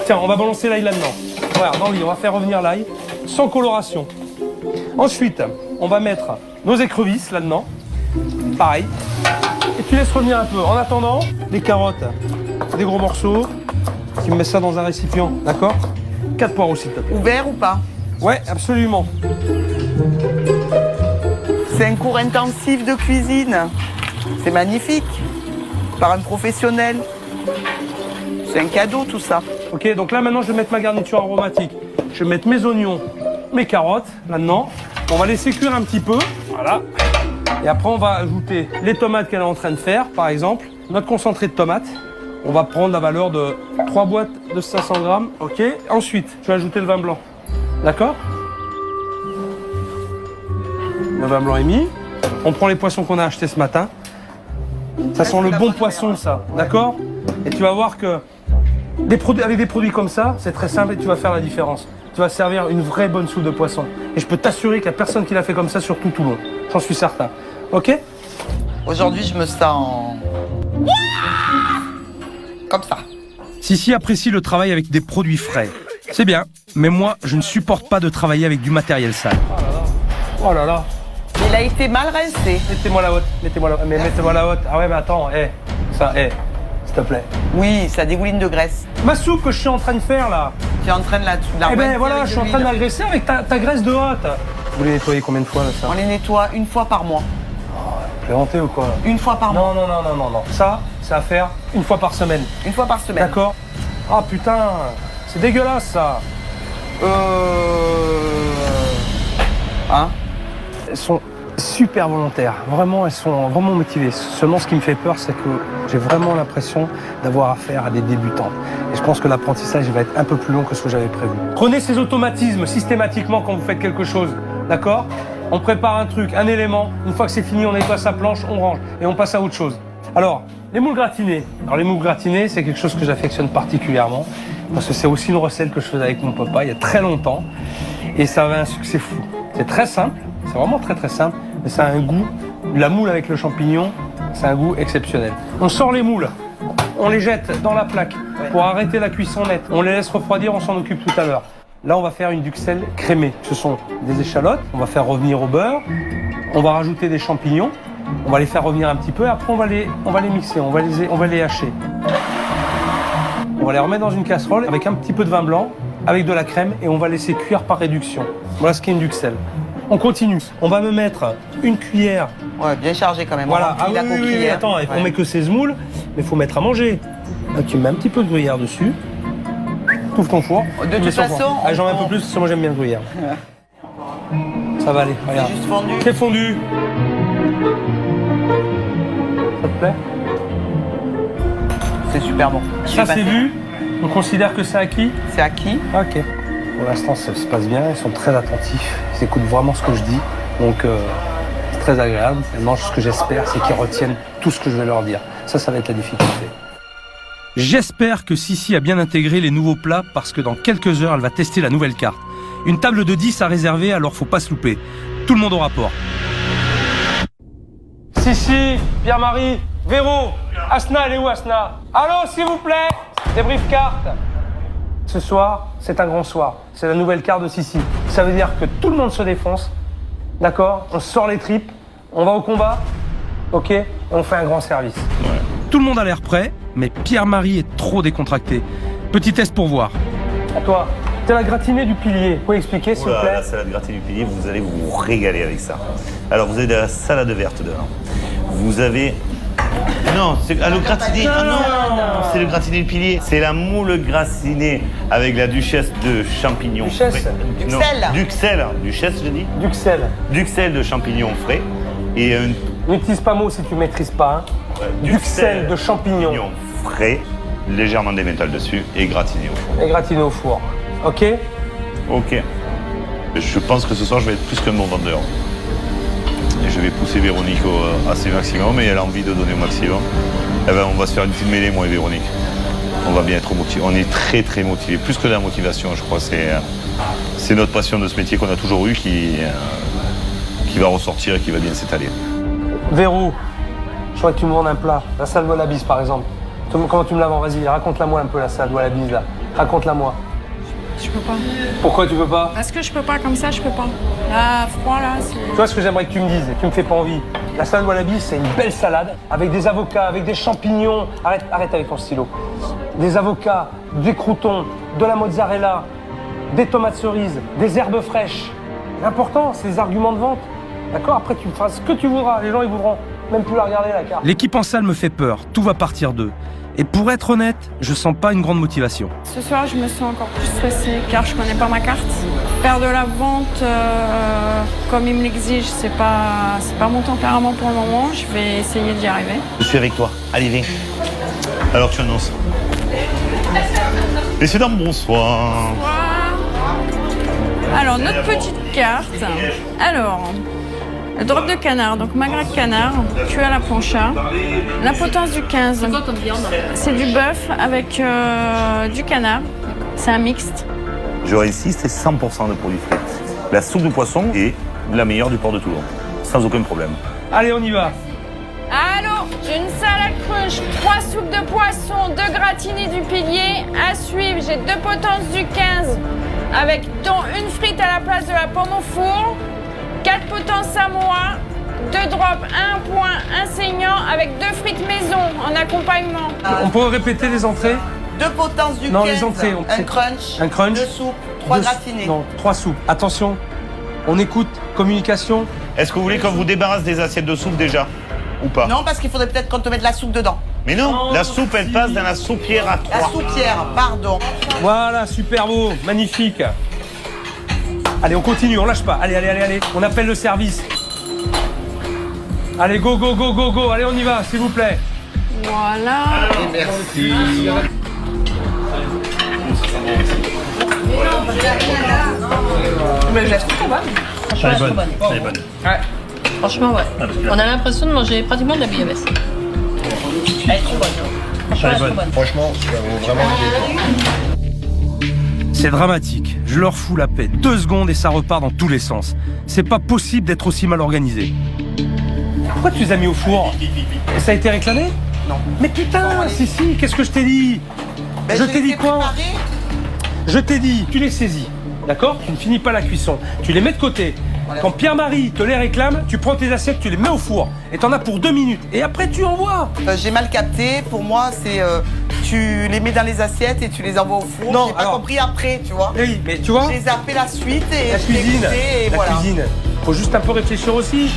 Tiens, on va balancer l'ail là-dedans. Voilà, dans l'huile, on va faire revenir l'ail sans coloration. Ensuite, on va mettre nos écrevisses là-dedans. Pareil. Et tu laisses revenir un peu. En attendant, les carottes, des gros morceaux. Tu me mets ça dans un récipient, d'accord? 4 poireaux, s'il te plaît. Ouvert ou pas? Ouais, absolument. C'est un cours intensif de cuisine. C'est magnifique. Par un professionnel. C'est un cadeau, tout ça. Ok, donc là, maintenant, je vais mettre ma garniture aromatique. Je vais mettre mes oignons, mes carottes, là-dedans. On va laisser cuire un petit peu. Voilà. Et après, on va ajouter les tomates qu'elle est en train de faire, par exemple. Notre concentré de tomates. On va prendre la valeur de 3 boîtes de 500 grammes. Ok. Ensuite, je vais ajouter le vin blanc. D'accord? Le vin blanc est mis. On prend les poissons qu'on a achetés ce matin. Ça sent le bon poisson, ça. D'accord? Et tu vas voir que avec des produits comme ça, c'est très simple et tu vas faire la différence. Tu vas servir une vraie bonne soupe de poisson. Et je peux t'assurer qu'il n'y a personne qui l'a fait comme ça sur tout Toulon. J'en suis certain. Ok? Aujourd'hui, je me sens comme ça. Sissi apprécie le travail avec des produits frais. C'est bien, mais moi, je ne supporte pas de travailler avec du matériel sale. Oh là là. Il a été mal rincé. Mettez-moi la haute, mettez-moi la haute. Ah ouais, mais attends, s'il te plaît. Oui, ça dégouline de graisse. Ma soupe que je suis en train de faire là. Tu es en train de la Eh ben voilà, je suis en train de l'agresser avec ta graisse de hotte. Vous les nettoyez combien de fois là, ça? On les nettoie une fois par mois. Plaisanter ou quoi? Une fois par mois. Non. Ça, c'est à faire une fois par semaine. Une fois par semaine. D'accord. Ah putain, c'est dégueulasse ça. Hein? Elles sont super volontaires. Vraiment, elles sont vraiment motivées. Seulement, ce qui me fait peur, c'est que j'ai vraiment l'impression d'avoir affaire à des débutants. Et je pense que l'apprentissage va être un peu plus long que ce que j'avais prévu. Prenez ces automatismes systématiquement quand vous faites quelque chose. D'accord? On prépare un truc, un élément. Une fois que c'est fini, on nettoie sa planche, on range et on passe à autre chose. Alors, les moules gratinées. Alors, les moules gratinées, c'est quelque chose que j'affectionne particulièrement parce que c'est aussi une recette que je faisais avec mon papa il y a très longtemps et ça avait un succès fou. C'est très simple, c'est vraiment très très simple, mais ça a un goût. La moule avec le champignon, c'est un goût exceptionnel. On sort les moules, on les jette dans la plaque pour arrêter la cuisson nette. On les laisse refroidir, on s'en occupe tout à l'heure. Là, on va faire une duxelle crémée. Ce sont des échalotes, on va faire revenir au beurre, on va rajouter des champignons, on va les faire revenir un petit peu, et après on va les mixer, on va les hacher. On va les remettre dans une casserole avec un petit peu de vin blanc, avec de la crème, et on va laisser cuire par réduction. Voilà ce qu'est une duxelle. On continue. On va me mettre une cuillère. Ouais, bien chargé quand même. Voilà. Ah oui, attends, on met que 16 moules, mais il faut mettre à manger. Là, tu mets un petit peu de gruyère dessus. Ouvre ton four. De toute façon... J'en mets un peu plus, parce que moi j'aime bien le gruyère. Ça va aller, regarde. C'est juste fondu. C'est fondu. Ça te plaît? C'est super bon. Ça c'est vu. On considère que c'est acquis? C'est acquis. Ok. Pour l'instant, ça se passe bien. Ils sont très attentifs. Ils écoutent vraiment ce que je dis. Donc, c'est très agréable. Maintenant, ce que j'espère, c'est qu'ils retiennent tout ce que je vais leur dire. Ça va être la difficulté. J'espère que Sissi a bien intégré les nouveaux plats parce que dans quelques heures, elle va tester la nouvelle carte. Une table de 10 à réserver, alors faut pas se louper. Tout le monde au rapport. Si, Pierre-Marie, Véro, Asna, elle est où Asna? Allô, s'il vous plaît, débrief carte. Ce soir, c'est un grand soir. C'est la nouvelle carte de Sissi. Ça veut dire que tout le monde se défonce, d'accord? On sort les tripes, on va au combat, ok? Et on fait un grand service. Ouais. Tout le monde a l'air prêt, mais Pierre-Marie est trop décontracté. Petit test pour voir. À toi, t'as la gratinée du pilier. Vous pouvez expliquer, s'il vous plaît? La salade gratinée du pilier, vous allez vous régaler avec ça. Alors, vous avez de la salade verte dedans. Vous avez... Non, c'est le gratiné. Ah non, c'est le gratiné du pilier. C'est la moule gratinée avec la duchesse de champignons Duchesse frais. Duxelles. Duxelles. Duchesse, je dis. Duxelles. Duxelles de champignons frais. Et un N'utilise pas mot si tu maîtrises pas. Hein. Duxelles de champignons frais, légèrement d'émental dessus et gratiné au four. Et gratiné au four. Ok? Ok. Je pense que ce soir, je vais être plus qu'un bon vendeur. Et je vais pousser Véronique à ses maximum et elle a envie de donner au maximum. Eh ben, on va se faire une petite mêlée, moi et Véronique. On va bien être motivés. On est très très motivés. Plus que de la motivation, je crois. C'est notre passion de ce métier qu'on a toujours eu qui va ressortir et qui va bien s'étaler. Véro, je crois que tu me vends un plat. La salade wallabies, par exemple. Comment tu me la vends? Vas-y, raconte-la-moi un peu, la salade wallabies, là. Raconte-la-moi. Je peux pas. Pourquoi tu peux pas? Parce que je peux pas, comme ça, je peux pas. Là, froid, là, c'est... Tu vois ce que j'aimerais que tu me dises et tu me fais pas envie. La salade wallabies, c'est une belle salade avec des avocats, avec des champignons. Arrête avec ton stylo. Des avocats, des croûtons, de la mozzarella, des tomates cerises, des herbes fraîches. L'important, c'est les arguments de vente. D'accord? Après, tu feras ce que tu voudras. Les gens, ils voudront même plus la regarder, la carte. L'équipe en salle me fait peur. Tout va partir d'eux. Et pour être honnête, je sens pas une grande motivation. Ce soir, je me sens encore plus stressée car je connais pas ma carte. Faire de la vente comme il me l'exige, c'est pas mon tempérament pour le moment. Je vais essayer d'y arriver. Je suis avec toi. Allez, viens. Alors, tu annonces. Messieurs, dames, bonsoir. Alors, notre petite carte. Alors, le drop de canard, donc magret de canard, cuit à la plancha. La potence du 15. C'est quoi comme viande? C'est du bœuf avec du canard. C'est un mixte. Je insiste, c'est 100% de produits frais. La soupe de poisson est la meilleure du port de Toulon. Sans aucun problème. Allez, on y va. Allô, une salade cruche, 3 soupes de poisson, 2 gratinés du pilier. À suivre, j'ai 2 potences du 15, avec dont une frite à la place de la pomme au four, 4 potences samoa, 2 drops, 1 point, 1 saignant, avec 2 frites maison en accompagnement. On peut répéter les entrées? 2 potences du 15, non, les entrées, un crunch, 2 2 soupes, 3 gratinés. Non, 3 soupes. Attention, on écoute, communication. Est-ce que vous voulez qu'on vous débarrasse des assiettes de soupe déjà? Ou pas? Non, parce qu'il faudrait peut-être qu'on te mette la soupe dedans. Mais non, la soupe, elle passe dans la soupière à 3. La soupière, pardon. Voilà, super beau, magnifique. Allez, on continue, on lâche pas. Allez. On appelle le service. Allez, go. Allez, on y va, s'il vous plaît. Voilà. Merci. Mais je la trouve trop bonne. Elle est bonne. Ouais. Franchement, ouais. On a l'impression de manger pratiquement de la bouillabaisse. Elle est trop bonne. Franchement, elle est trop bonne. Franchement, ça vaut vraiment le détour. C'est dramatique. Je leur fous la paix. 2 secondes et ça repart dans tous les sens. C'est pas possible d'être aussi mal organisé. Pourquoi tu les as mis au four? Et ça a été réclamé? Non. Mais putain, si, qu'est-ce que je t'ai dit? Ben, je t'ai dit quoi? Je t'ai dit, tu les saisis, d'accord? Tu ne finis pas la cuisson. Tu les mets de côté. Quand Pierre-Marie te les réclame, tu prends tes assiettes, tu les mets au four. Et t'en as pour 2 minutes. Et après, tu envoies. J'ai mal capté. Pour moi, c'est tu les mets dans les assiettes et tu les envoies au four. Non, j'ai pas compris après, tu vois. Oui, mais tu vois. J'ai zappé la suite et la je l'ai cuisine. goûté et La voilà. cuisine. Faut juste un peu réfléchir aussi.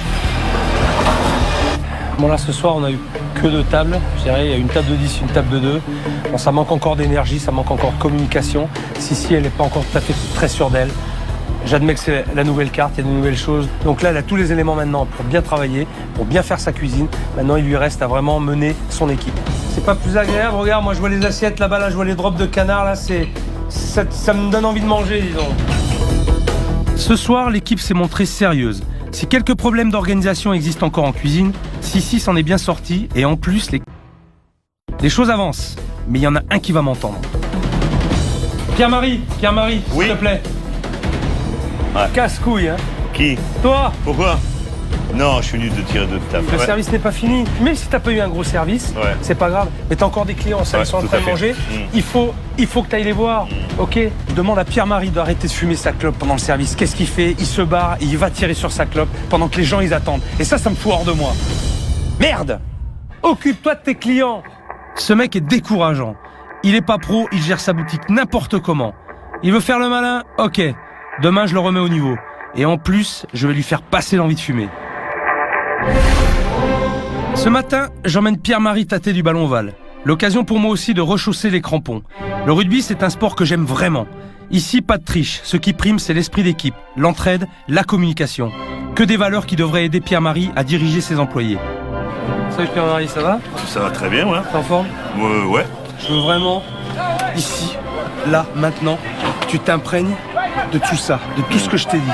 Bon là, ce soir, on a eu que 2 tables. Je dirais, il y a une table de 10, une table de 2. Bon, ça manque encore d'énergie, ça manque encore de communication. Si, elle n'est pas encore tout à fait très sûre d'elle. J'admets que c'est la nouvelle carte, il y a de nouvelles choses. Donc là, elle a tous les éléments maintenant pour bien travailler, pour bien faire sa cuisine. Maintenant, il lui reste à vraiment mener son équipe. C'est pas plus agréable. Regarde, moi, je vois les assiettes là-bas, là, je vois les drops de canard. Là, ça me donne envie de manger, disons. Ce soir, l'équipe s'est montrée sérieuse. Si quelques problèmes d'organisation existent encore en cuisine, Sissi s'en est bien sorti et en plus, les choses avancent. Mais il y en a un qui va m'entendre. Pierre-Marie, oui. s'il te plaît. Ouais. Casse-couille, hein. Qui? Toi. Pourquoi? Non, je suis venu de tirer de table. Le service n'est pas fini. Même si t'as pas eu un gros service, c'est pas grave. Mais t'as encore des clients, ça, ils sont en train de manger. Il faut que t'ailles les voir. Ok. Demande à Pierre-Marie d'arrêter de fumer sa clope pendant le service. Qu'est-ce qu'il fait? Il se barre, il va tirer sur sa clope pendant que les gens ils attendent. Et ça me fout hors de moi. Merde! Occupe-toi de tes clients. Ce mec est décourageant. Il est pas pro, il gère sa boutique n'importe comment. Il veut faire le malin? Ok. Demain, je le remets au niveau. Et en plus, je vais lui faire passer l'envie de fumer. Ce matin, j'emmène Pierre-Marie tâter du ballon ovale. L'occasion pour moi aussi de rechausser les crampons. Le rugby, c'est un sport que j'aime vraiment. Ici, pas de triche. Ce qui prime, c'est l'esprit d'équipe, l'entraide, la communication. Que des valeurs qui devraient aider Pierre-Marie à diriger ses employés. Salut Pierre-Marie, ça va? Ça va très bien, ouais. T'es en forme? Ouais. Je veux vraiment, ici, là, maintenant, tu t'imprègnes de tout ça, de tout ce que je t'ai dit.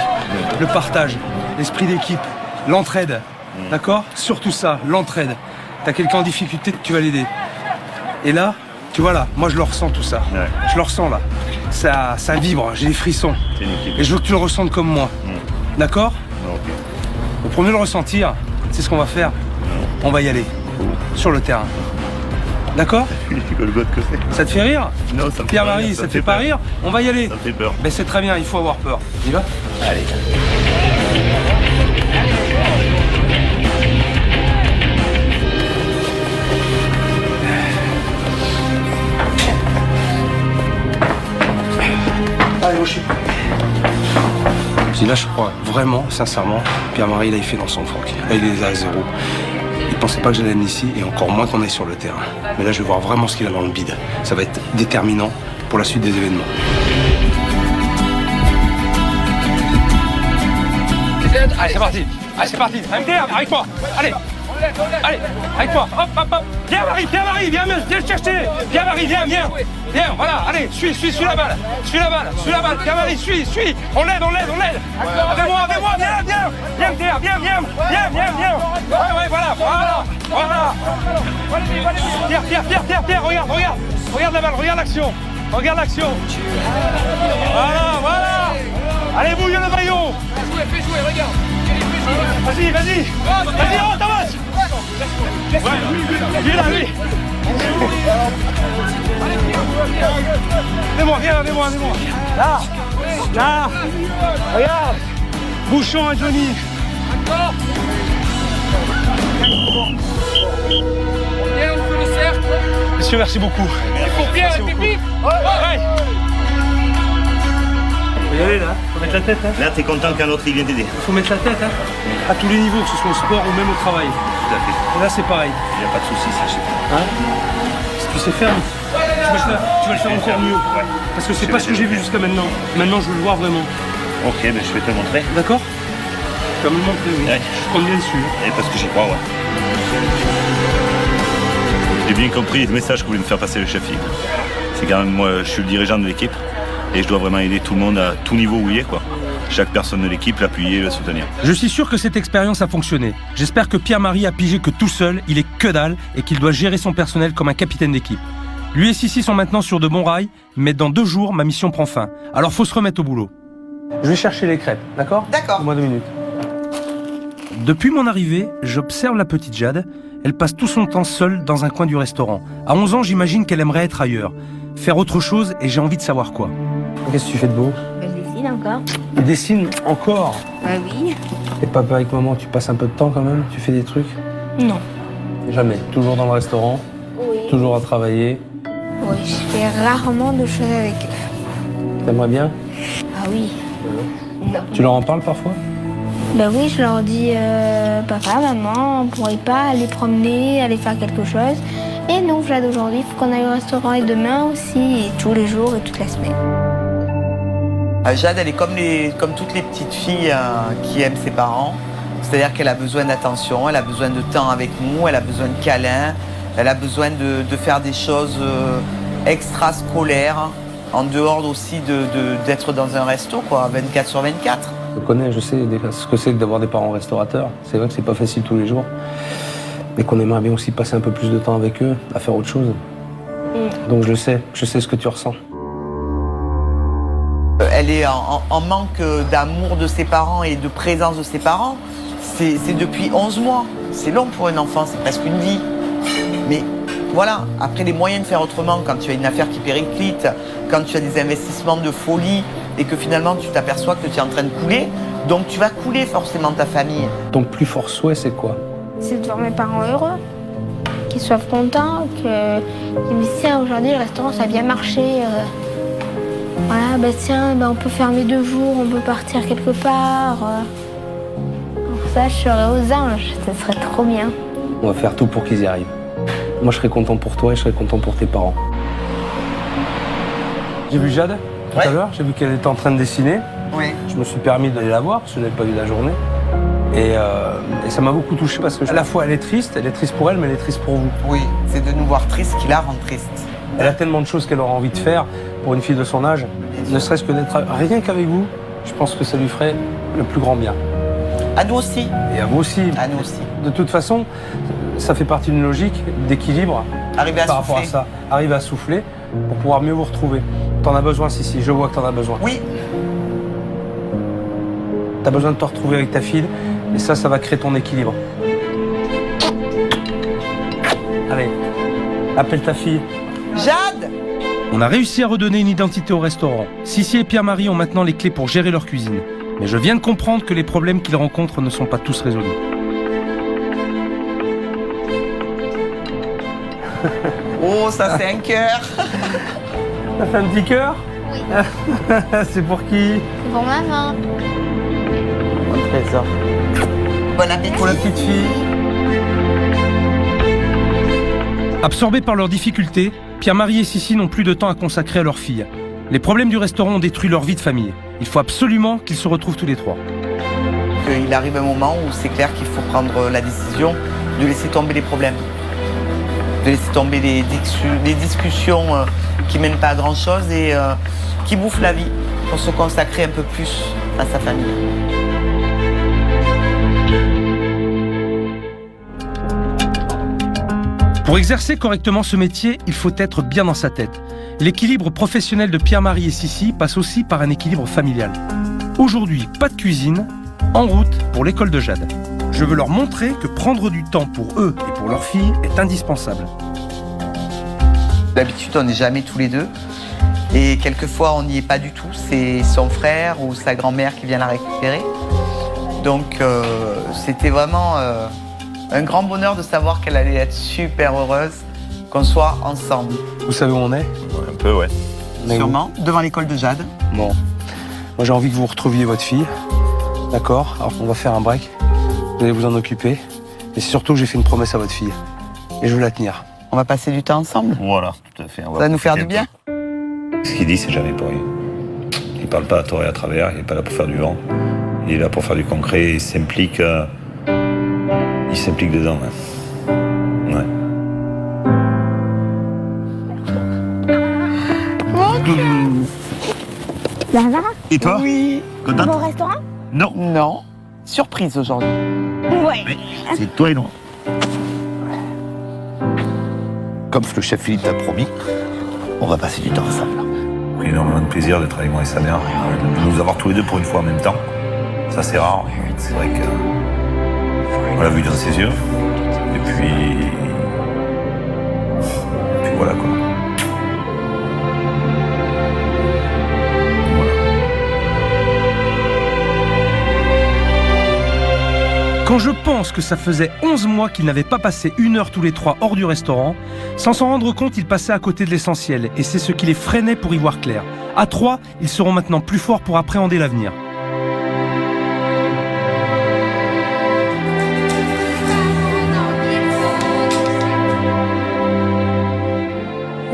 Le partage, l'esprit d'équipe, l'entraide. D'accord? Surtout ça, l'entraide. T'as quelqu'un en difficulté, tu vas l'aider. Et là, tu vois là, moi je le ressens tout ça. Ouais. Je le ressens là. Ça vibre, j'ai des frissons. Et je veux que tu le ressentes comme moi. D'accord? Okay. Donc pour mieux le ressentir, c'est ce qu'on va faire. On va y aller. Sur le terrain. D'accord? Ça te fait rire? Non, ça me fait Pierre-Marie, rien, ça te fait pas rire? On va y aller. Ça me fait peur. Ben c'est très bien, il faut avoir peur. On y va? Allez. Allez, moi je suis prêt. Si là, je crois vraiment, sincèrement, Pierre-Marie, là, il fait dans son froc. Là, il est à 0. Il pensait pas que j'allais l'amener ici, et encore moins qu'on aille sur le terrain. Mais là, je vais voir vraiment ce qu'il a dans le bide. Ça va être déterminant pour la suite des événements. Allez, c'est parti. Allez, c'est parti. MDR, avec moi. Allez. Allez, avec moi. Hop, hop, hop. Pierre-Marie, viens le chercher. Pierre-Marie, viens. Viens, voilà. Allez, suis la balle. Suis la balle. Pierre-Marie, suis. On l'aide. Avec moi, viens. Viens. Ouais, voilà. Pierre, regarde la balle, regarde l'action. Voilà. Allez, bouille le maillot. Fais jouer, regarde. Vas-y, on t'avance. Viens là, lui. Viens-moi. Là. Regarde. Bouchon à Johnny. Bien, on fait le cercle. Monsieur, merci beaucoup. Il faut bien, pipi. Ouais. Faut y aller là, faut mettre la tête. Hein. Là, t'es content qu'un autre il vienne t'aider. Faut mettre la tête, hein. À tous les niveaux, que ce soit au sport ou même au travail. Tout à fait. Et là, c'est pareil. Il n'y a pas de souci, ça, je sais pas. Hein? Si tu sais faire, tu vas le faire encore mieux. Ouais. Parce que c'est pas ce que j'ai vu jusqu'à maintenant. Maintenant, je veux le voir vraiment. Ok, ben je vais te le montrer. D'accord? Tu vas me le montrer, oui. Ouais. Je compte bien dessus. Et parce que j'y crois, ouais. J'ai bien compris le message que voulait me faire passer le chef. C'est quand même, moi, je suis le dirigeant de l'équipe. Et je dois vraiment aider tout le monde à tout niveau où il est, quoi. Chaque personne de l'équipe, l'appuyer, le soutenir. Je suis sûr que cette expérience a fonctionné. J'espère que Pierre-Marie a pigé que tout seul, il est que dalle et qu'il doit gérer son personnel comme un capitaine d'équipe. Lui et Sissi sont maintenant sur de bons rails, mais dans 2 jours, ma mission prend fin. Alors faut se remettre au boulot. Je vais chercher les crêpes, d'accord? D'accord. Donne-moi 2 minutes. Depuis mon arrivée, j'observe la petite Jade. Elle passe tout son temps seule dans un coin du restaurant. À 11 ans, j'imagine qu'elle aimerait être ailleurs. Faire autre chose et j'ai envie de savoir quoi. Qu'est-ce que tu fais de beau? Elle dessine encore. Tu dessines encore? Bah oui. Et papa avec maman, tu passes un peu de temps quand même? Tu fais des trucs? Non. Jamais. Toujours dans le restaurant? Oui. Toujours à travailler? Oui, je fais rarement de choses avec eux. T'aimerais bien? Ah oui. Tu leur en parles parfois? Bah oui, je leur dis papa, maman, on pourrait pas aller promener, aller faire quelque chose. Et non, Jade, aujourd'hui, il faut qu'on aille au restaurant et demain aussi, et tous les jours et toute la semaine. Jade, elle est comme toutes les petites filles qui aiment ses parents. C'est-à-dire qu'elle a besoin d'attention, elle a besoin de temps avec nous, elle a besoin de câlins, elle a besoin de faire des choses extrascolaires, en dehors aussi d'être dans un resto, quoi, 24/24. Je connais, je sais ce que c'est que d'avoir des parents restaurateurs. C'est vrai que c'est pas facile tous les jours. Mais qu'on aimerait bien aussi passer un peu plus de temps avec eux, à faire autre chose. Donc je sais ce que tu ressens. Elle est en manque d'amour de ses parents et de présence de ses parents. c'est depuis 11 mois. C'est long pour un enfant, c'est presque une vie. Mais voilà, après les moyens de faire autrement, quand tu as une affaire qui périclite, quand tu as des investissements de folie et que finalement tu t'aperçois que tu es en train de couler, donc tu vas couler forcément ta famille. Ton plus fort souhait, c'est quoi? C'est de voir mes parents heureux, qu'ils soient contents, qu'ils me disent tiens, aujourd'hui le restaurant ça a bien marché. Voilà, bah tiens, bah, on peut fermer 2 jours, on peut partir quelque part. Alors ça, je serais aux anges, ça serait trop bien. On va faire tout pour qu'ils y arrivent. Moi, je serais content pour toi et je serais content pour tes parents. J'ai vu Jade tout à l'heure, j'ai vu qu'elle était en train de dessiner. Oui. Je me suis permis d'aller la voir parce que je n'avais pas vu la journée. Et ça m'a beaucoup touché parce que à la fois elle est triste pour elle, mais elle est triste pour vous. Oui, c'est de nous voir tristes qui la rend triste. Elle a tellement de choses qu'elle aura envie de faire pour une fille de son âge, ne serait-ce que d'être rien qu'avec vous, je pense que ça lui ferait le plus grand bien. À nous aussi. Et à vous aussi. À nous aussi. De toute façon, ça fait partie d'une logique d'équilibre par rapport à ça. Arriver à souffler pour pouvoir mieux vous retrouver. T'en as besoin, si, je vois que t'en as besoin. Oui. T'as besoin de te retrouver avec ta fille, et ça va créer ton équilibre. Allez, appelle ta fille. Jade! On a réussi à redonner une identité au restaurant. Sissi et Pierre-Marie ont maintenant les clés pour gérer leur cuisine. Mais je viens de comprendre que les problèmes qu'ils rencontrent ne sont pas tous résolus. Oh, ça c'est un cœur. Ça fait un petit cœur? Oui. C'est pour qui? C'est pour maman. Mon trésor. Bon appétit. Pour la petite fille. Absorbés par leurs difficultés, Pierre-Marie et Sissi n'ont plus de temps à consacrer à leur fille. Les problèmes du restaurant ont détruit leur vie de famille. Il faut absolument qu'ils se retrouvent tous les trois. Il arrive un moment où c'est clair qu'il faut prendre la décision de laisser tomber les problèmes. De laisser tomber les discussions qui mènent pas à grand chose et qui bouffent la vie pour se consacrer un peu plus à sa famille. Pour exercer correctement ce métier, il faut être bien dans sa tête. L'équilibre professionnel de Pierre-Marie et Sissi passe aussi par un équilibre familial. Aujourd'hui, pas de cuisine, en route pour l'école de Jade. Je veux leur montrer que prendre du temps pour eux et pour leur fille est indispensable. D'habitude, on n'est jamais tous les deux. Et quelquefois, on n'y est pas du tout. C'est son frère ou sa grand-mère qui vient la récupérer. Donc, c'était vraiment un grand bonheur de savoir qu'elle allait être super heureuse, qu'on soit ensemble. Vous savez où on est? Un peu, ouais. Sûrement, devant l'école de Jade. Bon. Moi, j'ai envie que vous retrouviez votre fille. D'accord? Alors, on va faire un break. Vous allez vous en occuper. Et surtout, j'ai fait une promesse à votre fille. Et je veux la tenir. On va passer du temps ensemble. Voilà, tout à fait. Ça va nous faire du bien. Ce qu'il dit, c'est jamais pour rien. Il parle pas à tort et à travers, il n'est pas là pour faire du vent. Il est là pour faire du concret, il s'implique dedans. Ouais. Ça va? Et toi? Oui. Contente? Bon restaurant? Non. Non. Surprise aujourd'hui. Ouais. C'est toi et moi. Comme le chef Philippe t'a promis, on va passer du temps ensemble. J'ai énormément de plaisir d'être avec moi et sa mère, de nous avoir tous les deux pour une fois en même temps. Ça, c'est rare. C'est vrai que on l'a vu dans ses yeux. Et puis voilà quoi. Quand je pense que ça faisait 11 mois qu'ils n'avaient pas passé 1 heure tous les trois hors du restaurant, sans s'en rendre compte, ils passaient à côté de l'essentiel, et c'est ce qui les freinait pour y voir clair. À 3, ils seront maintenant plus forts pour appréhender l'avenir.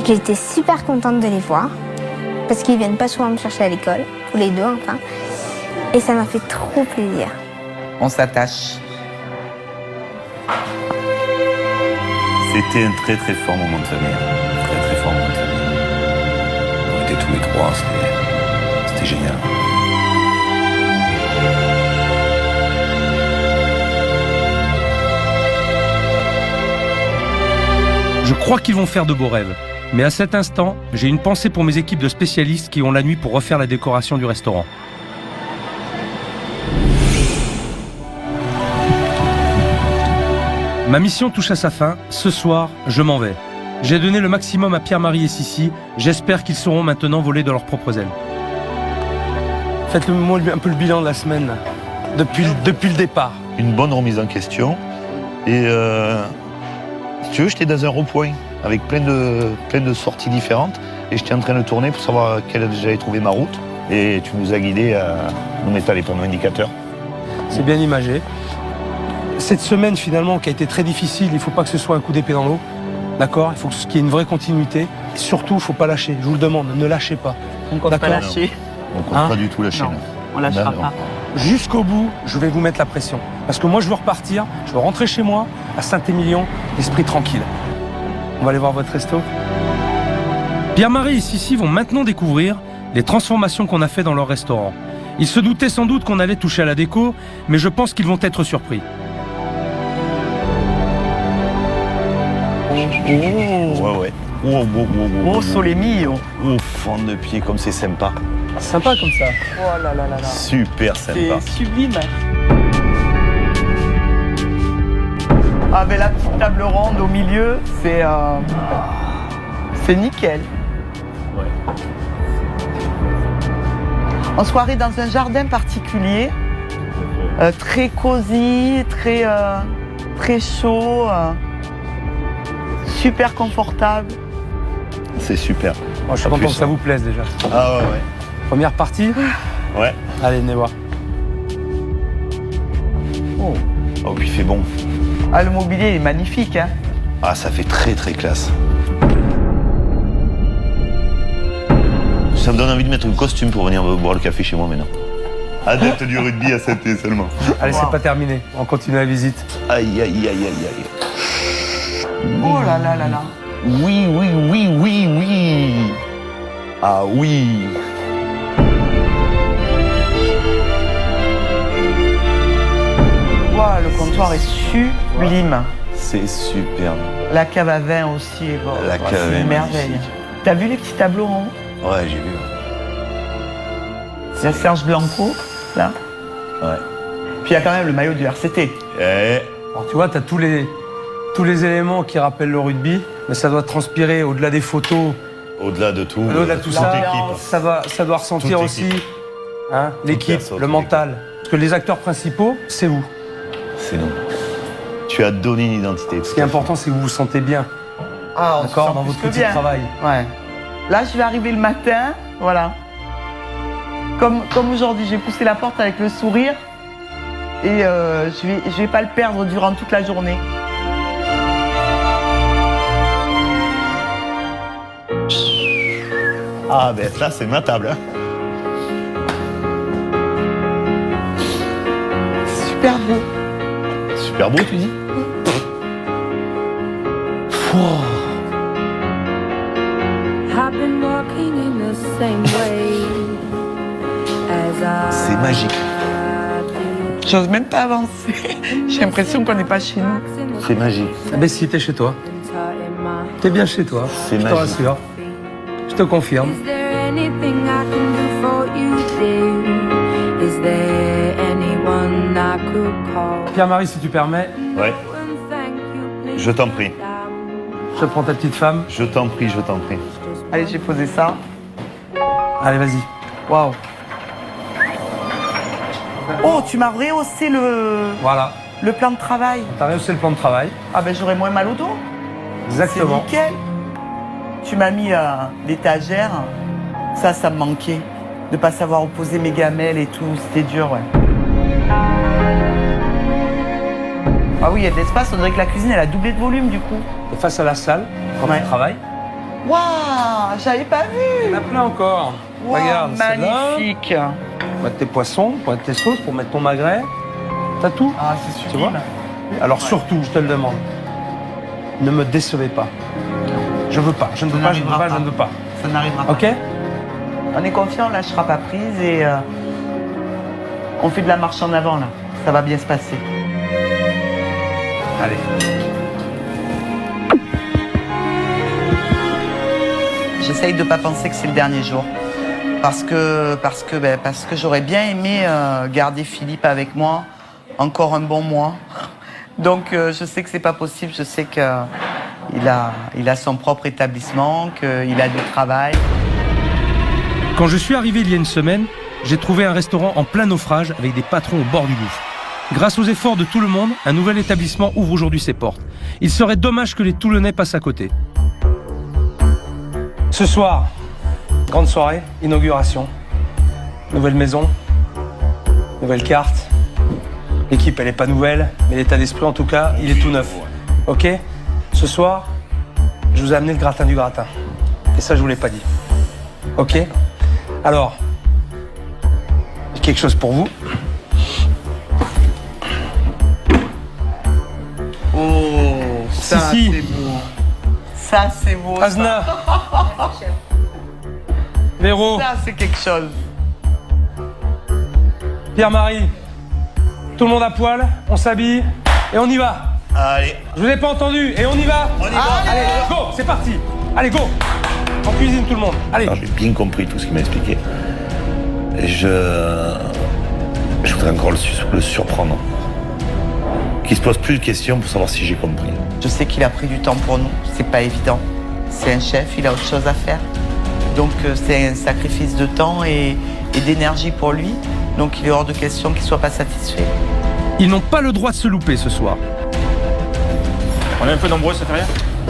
J'étais super contente de les voir, parce qu'ils viennent pas souvent me chercher à l'école, tous les deux enfin, et ça m'a fait trop plaisir. On s'attache. C'était un très très fort moment de famille. Très très fort moment de famille. On était tous les trois, c'était génial. Je crois qu'ils vont faire de beaux rêves. Mais à cet instant, j'ai une pensée pour mes équipes de spécialistes qui ont la nuit pour refaire la décoration du restaurant. Ma mission touche à sa fin. Ce soir, je m'en vais. J'ai donné le maximum à Pierre-Marie et Sissi. J'espère qu'ils sauront maintenant voler de leurs propres ailes. Faites-moi un peu le bilan de la semaine, depuis le départ. Une bonne remise en question. Et si tu veux, j'étais dans un rond-point avec plein de sorties différentes. Et j'étais en train de tourner pour savoir quelle j'allais trouver ma route. Et tu nous as guidés à nous mettre les panneaux indicateurs. C'est bien imagé. Cette semaine, finalement, qui a été très difficile, il ne faut pas que ce soit un coup d'épée dans l'eau. D'accord ? Il faut qu'il y ait une vraie continuité. Et surtout, il ne faut pas lâcher. Je vous le demande, ne lâchez pas. On compte pas lâcher. On compte pas du tout lâcher. Non, on lâchera non. pas. Jusqu'au bout, je vais vous mettre la pression. Parce que moi, je veux repartir, je veux rentrer chez moi, à Saint-Émilion, l'esprit tranquille. On va aller voir votre resto. Pierre-Marie et Sissi vont maintenant découvrir les transformations qu'on a fait dans leur restaurant. Ils se doutaient sans doute qu'on allait toucher à la déco, mais je pense qu'ils vont être surpris. Ouais. Oh, sole mio. Oh, fond de pied, comme c'est sympa. Sympa comme ça. Oh là là là là. Super sympa. C'est sublime. Ah ben la petite table ronde au milieu, c'est nickel. Ouais. En soirée dans un jardin particulier, très cosy, très chaud, super confortable. C'est super. Moi, je suis content que ça vous plaise déjà. Ah ouais. Première partie ? Ouais. Allez, venez voir. Oh, puis il fait bon. Ah, le mobilier est magnifique, hein. Ah, ça fait très très classe. Ça me donne envie de mettre un costume pour venir boire le café chez moi maintenant. Adepte du rugby à Saint-Étienne seulement. Allez, c'est pas terminé. On continue la visite. Aïe. Oh là là là là. Oui. Ah oui. Wow, le comptoir est sublime. C'est superbe. La cave à vin aussi est bon. La cave c'est est une merveille. magnifique. T'as vu les petits tableaux ronds ? Ouais, j'ai vu. Il y a Serge Blanco, là. Ouais. Puis il y a quand même le maillot du RCT. Alors, tu vois, tu as tous les éléments qui rappellent le rugby, mais ça doit transpirer au-delà des photos. Au-delà de tout. Au-delà de tout ça, ça doit ressentir aussi l'équipe, le mental. Parce que les acteurs principaux, c'est vous. C'est nous. Tu as donné une identité. Ce qui est important, c'est que vous vous sentez bien. Ah, d'accord, dans votre outil de travail. Ouais. Là, je vais arriver le matin, voilà. Comme aujourd'hui, j'ai poussé la porte avec le sourire et je vais pas le perdre durant toute la journée. Ah ben là, c'est ma table. Hein. Super beau. Super beau, tu dis ? C'est magique. J'ose même pas avancer. J'ai l'impression qu'on n'est pas chez nous. C'est magique. Ah ben si, t'es chez toi. T'es bien chez toi. C'est je te magique. rassure. Je te confirme. Pierre-Marie, si tu permets. Ouais. Je t'en prie. Je prends ta petite femme. Je t'en prie. Allez, j'ai posé ça. Allez, vas-y. Waouh. Oh, tu m'as rehaussé Voilà. le plan de travail. T'as rehaussé le plan de travail. Ah ben j'aurais moins mal au dos. Exactement. C'est nickel. Tu m'as mis l'étagère. Ça me manquait. De pas savoir où poser mes gamelles et tout. C'était dur, ouais. Ah oui, il y a de l'espace. On dirait que la cuisine, elle a doublé de volume, du coup. Et face à la salle, quand on travaille. Waouh, j'avais pas vu. Il y en a plein encore. Wow, Regarde, magnifique. Pour mettre tes poissons, pour mettre tes sauces, pour mettre ton magret. T'as tout. Ah, c'est Tu vois. sublime. Alors surtout, je te le demande, ne me décevez pas. Je veux pas, je ne veux pas, je ne veux pas, je ne veux pas. Ça n'arrivera pas. Ok ? On est confiant, on lâchera pas prise et on fait de la marche en avant, là. Ça va bien se passer. Allez. J'essaye de pas penser que c'est le dernier jour. Parce que j'aurais bien aimé garder Philippe avec moi encore un bon mois. Donc je sais que c'est pas possible, je sais qu'il a son propre établissement, qu'il a du travail. Quand je suis arrivé il y a une semaine, j'ai trouvé un restaurant en plein naufrage avec des patrons au bord du gouffre. Grâce aux efforts de tout le monde, un nouvel établissement ouvre aujourd'hui ses portes. Il serait dommage que les Toulonnais passent à côté. Ce soir, grande soirée, inauguration, nouvelle maison, nouvelle carte. L'équipe, elle est pas nouvelle, mais l'état d'esprit, en tout cas, il est tout neuf. Ok ? Ce soir, je vous ai amené le gratin du gratin. Et ça, je vous l'ai pas dit. Ok ? Alors, j'ai quelque chose pour vous. Oh, ça Si. c'est beau. Ça c'est beau. Asna. Véro. Ça c'est quelque chose. Pierre-Marie. Tout le monde à poil, on s'habille et on y va. Allez. Je vous ai pas entendu et on y va. On y va. Allez, go, c'est parti. Allez, go. En cuisine tout le monde. Allez. J'ai bien compris tout ce qu'il m'a expliqué. Et je voudrais encore le surprendre. Qu'il se pose plus de questions pour savoir si j'ai compris. Je sais qu'il a pris du temps pour nous, c'est pas évident. C'est un chef, il a autre chose à faire. Donc c'est un sacrifice de temps et d'énergie pour lui. Donc il est hors de question qu'il soit pas satisfait. Ils n'ont pas le droit de se louper ce soir. On est un peu nombreux, ça fait rien?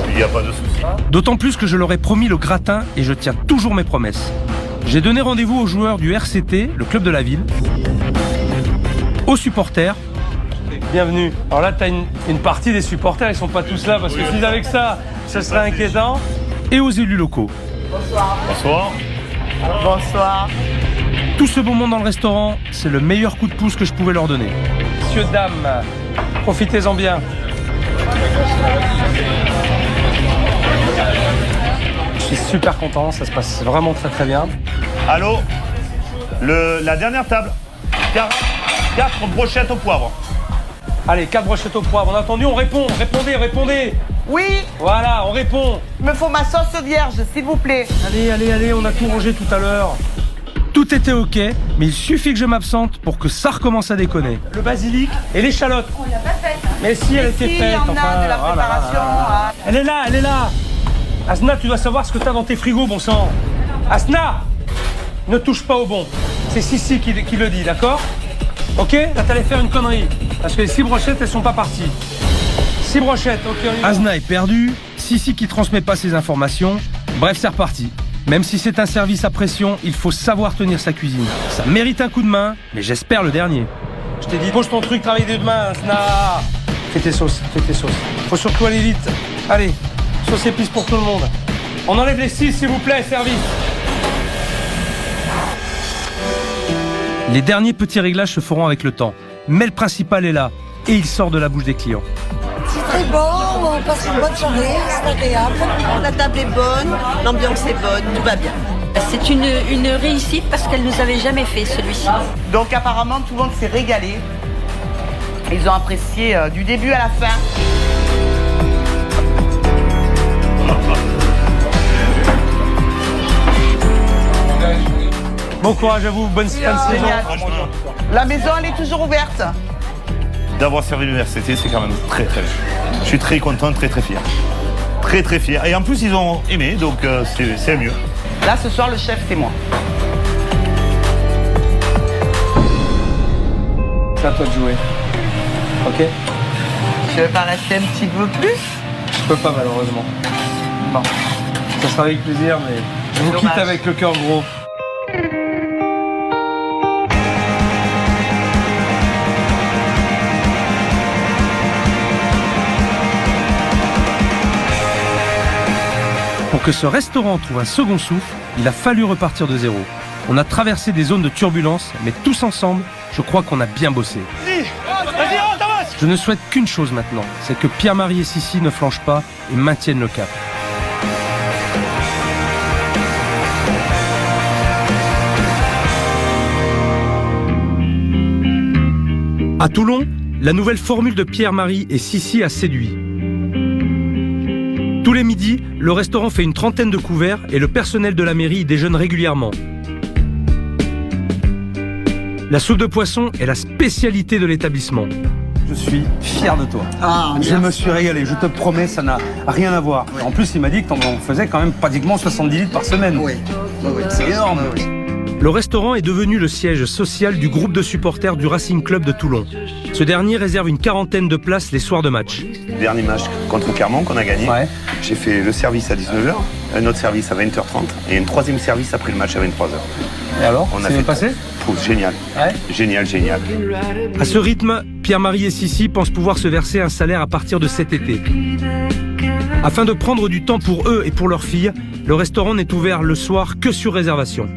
Il n'y a pas de souci. D'autant plus que je leur ai promis le gratin et je tiens toujours mes promesses. J'ai donné rendez-vous aux joueurs du RCT, le club de la ville, aux supporters. Bienvenue. Alors là, t'as une partie des supporters, ils sont pas tous là parce que s'ils avaient que ça, ce serait inquiétant. Et aux élus locaux. Bonsoir. Bonsoir. Bonsoir. Tout ce beau monde dans le restaurant, c'est le meilleur coup de pouce que je pouvais leur donner. Messieurs, dames, profitez-en bien. Je suis super content, ça se passe vraiment très très bien. Allô? La dernière table. 4 brochettes au poivre. Allez, 4 brochettes au poivre. On a entendu, on répond. Répondez. Oui. Voilà, on répond. Il me faut ma sauce vierge, s'il vous plaît. Allez, on a tout rangé tout à l'heure. Tout était ok, mais il suffit que je m'absente pour que ça recommence à déconner. Le basilic et l'échalote. On l'a pas faite. Mais si, elle était faite. Il y en a de la préparation. Hein. Elle est là. Asna, tu dois savoir ce que t'as dans tes frigos, bon sang. Asna, ne touche pas au bon. C'est Sissi qui le dit, d'accord? Ok? Là, t'allais faire une connerie. Parce que les 6 brochettes, elles sont pas parties. 6 brochettes, ok. On y va. Asna est perdu, Sissi qui transmet pas ses informations. Bref, c'est reparti. Même si c'est un service à pression, il faut savoir tenir sa cuisine. Ça mérite un coup de main, mais j'espère le dernier. Je t'ai dit, pose ton truc, travaille des mains, Asna. Fais tes sauces. Faut surtout aller vite. Allez, sauce épice pour tout le monde. On enlève les 6, s'il vous plaît, service. Les derniers petits réglages se feront avec le temps. Mais le principal est là, et il sort de la bouche des clients. C'est très bon, on passe une bonne soirée, c'est agréable. La table est bonne, l'ambiance est bonne, tout va bien. C'est une réussite parce qu'elle nous avait jamais fait celui-ci. Donc apparemment tout le monde s'est régalé. Ils ont apprécié du début à la fin. Bon courage à vous, bonne saison. La maison elle est toujours ouverte. D'avoir servi l'université, c'est quand même très très bien. Je suis très content, très très fier. Très très fier. Et en plus, ils ont aimé, donc c'est mieux. Là, ce soir, le chef, c'est moi. C'est à toi de jouer. Ok? Je vais pas rester un petit peu plus? Je peux pas, malheureusement. Bon. Ça sera avec plaisir, mais je vous quitte avec le cœur gros. Pour que ce restaurant trouve un second souffle, il a fallu repartir de zéro. On a traversé des zones de turbulence, mais tous ensemble, je crois qu'on a bien bossé. Je ne souhaite qu'une chose maintenant, c'est que Pierre-Marie et Sissi ne flanchent pas et maintiennent le cap. À Toulon, la nouvelle formule de Pierre-Marie et Sissi a séduit. Tous les midis, le restaurant fait une trentaine de couverts et le personnel de la mairie y déjeune régulièrement. La soupe de poisson est la spécialité de l'établissement. Je suis fier de toi. Ah, je me suis régalé, je te promets, ça n'a rien à voir. En plus, il m'a dit que t'en faisais quand même pratiquement 70 litres par semaine. Oui. C'est énorme. Le restaurant est devenu le siège social du groupe de supporters du Racing Club de Toulon. Ce dernier réserve une 40aine de places les soirs de match. Dernier match contre Clermont qu'on a gagné. Ouais. J'ai fait le service à 19h, un autre service à 20h30 et un troisième service après le match à 23h. Et alors, on a c'est bien fait passé? Génial. Ouais. Génial. À ce rythme, Pierre-Marie et Sissi pensent pouvoir se verser un salaire à partir de cet été. Afin de prendre du temps pour eux et pour leur fille, le restaurant n'est ouvert le soir que sur réservation.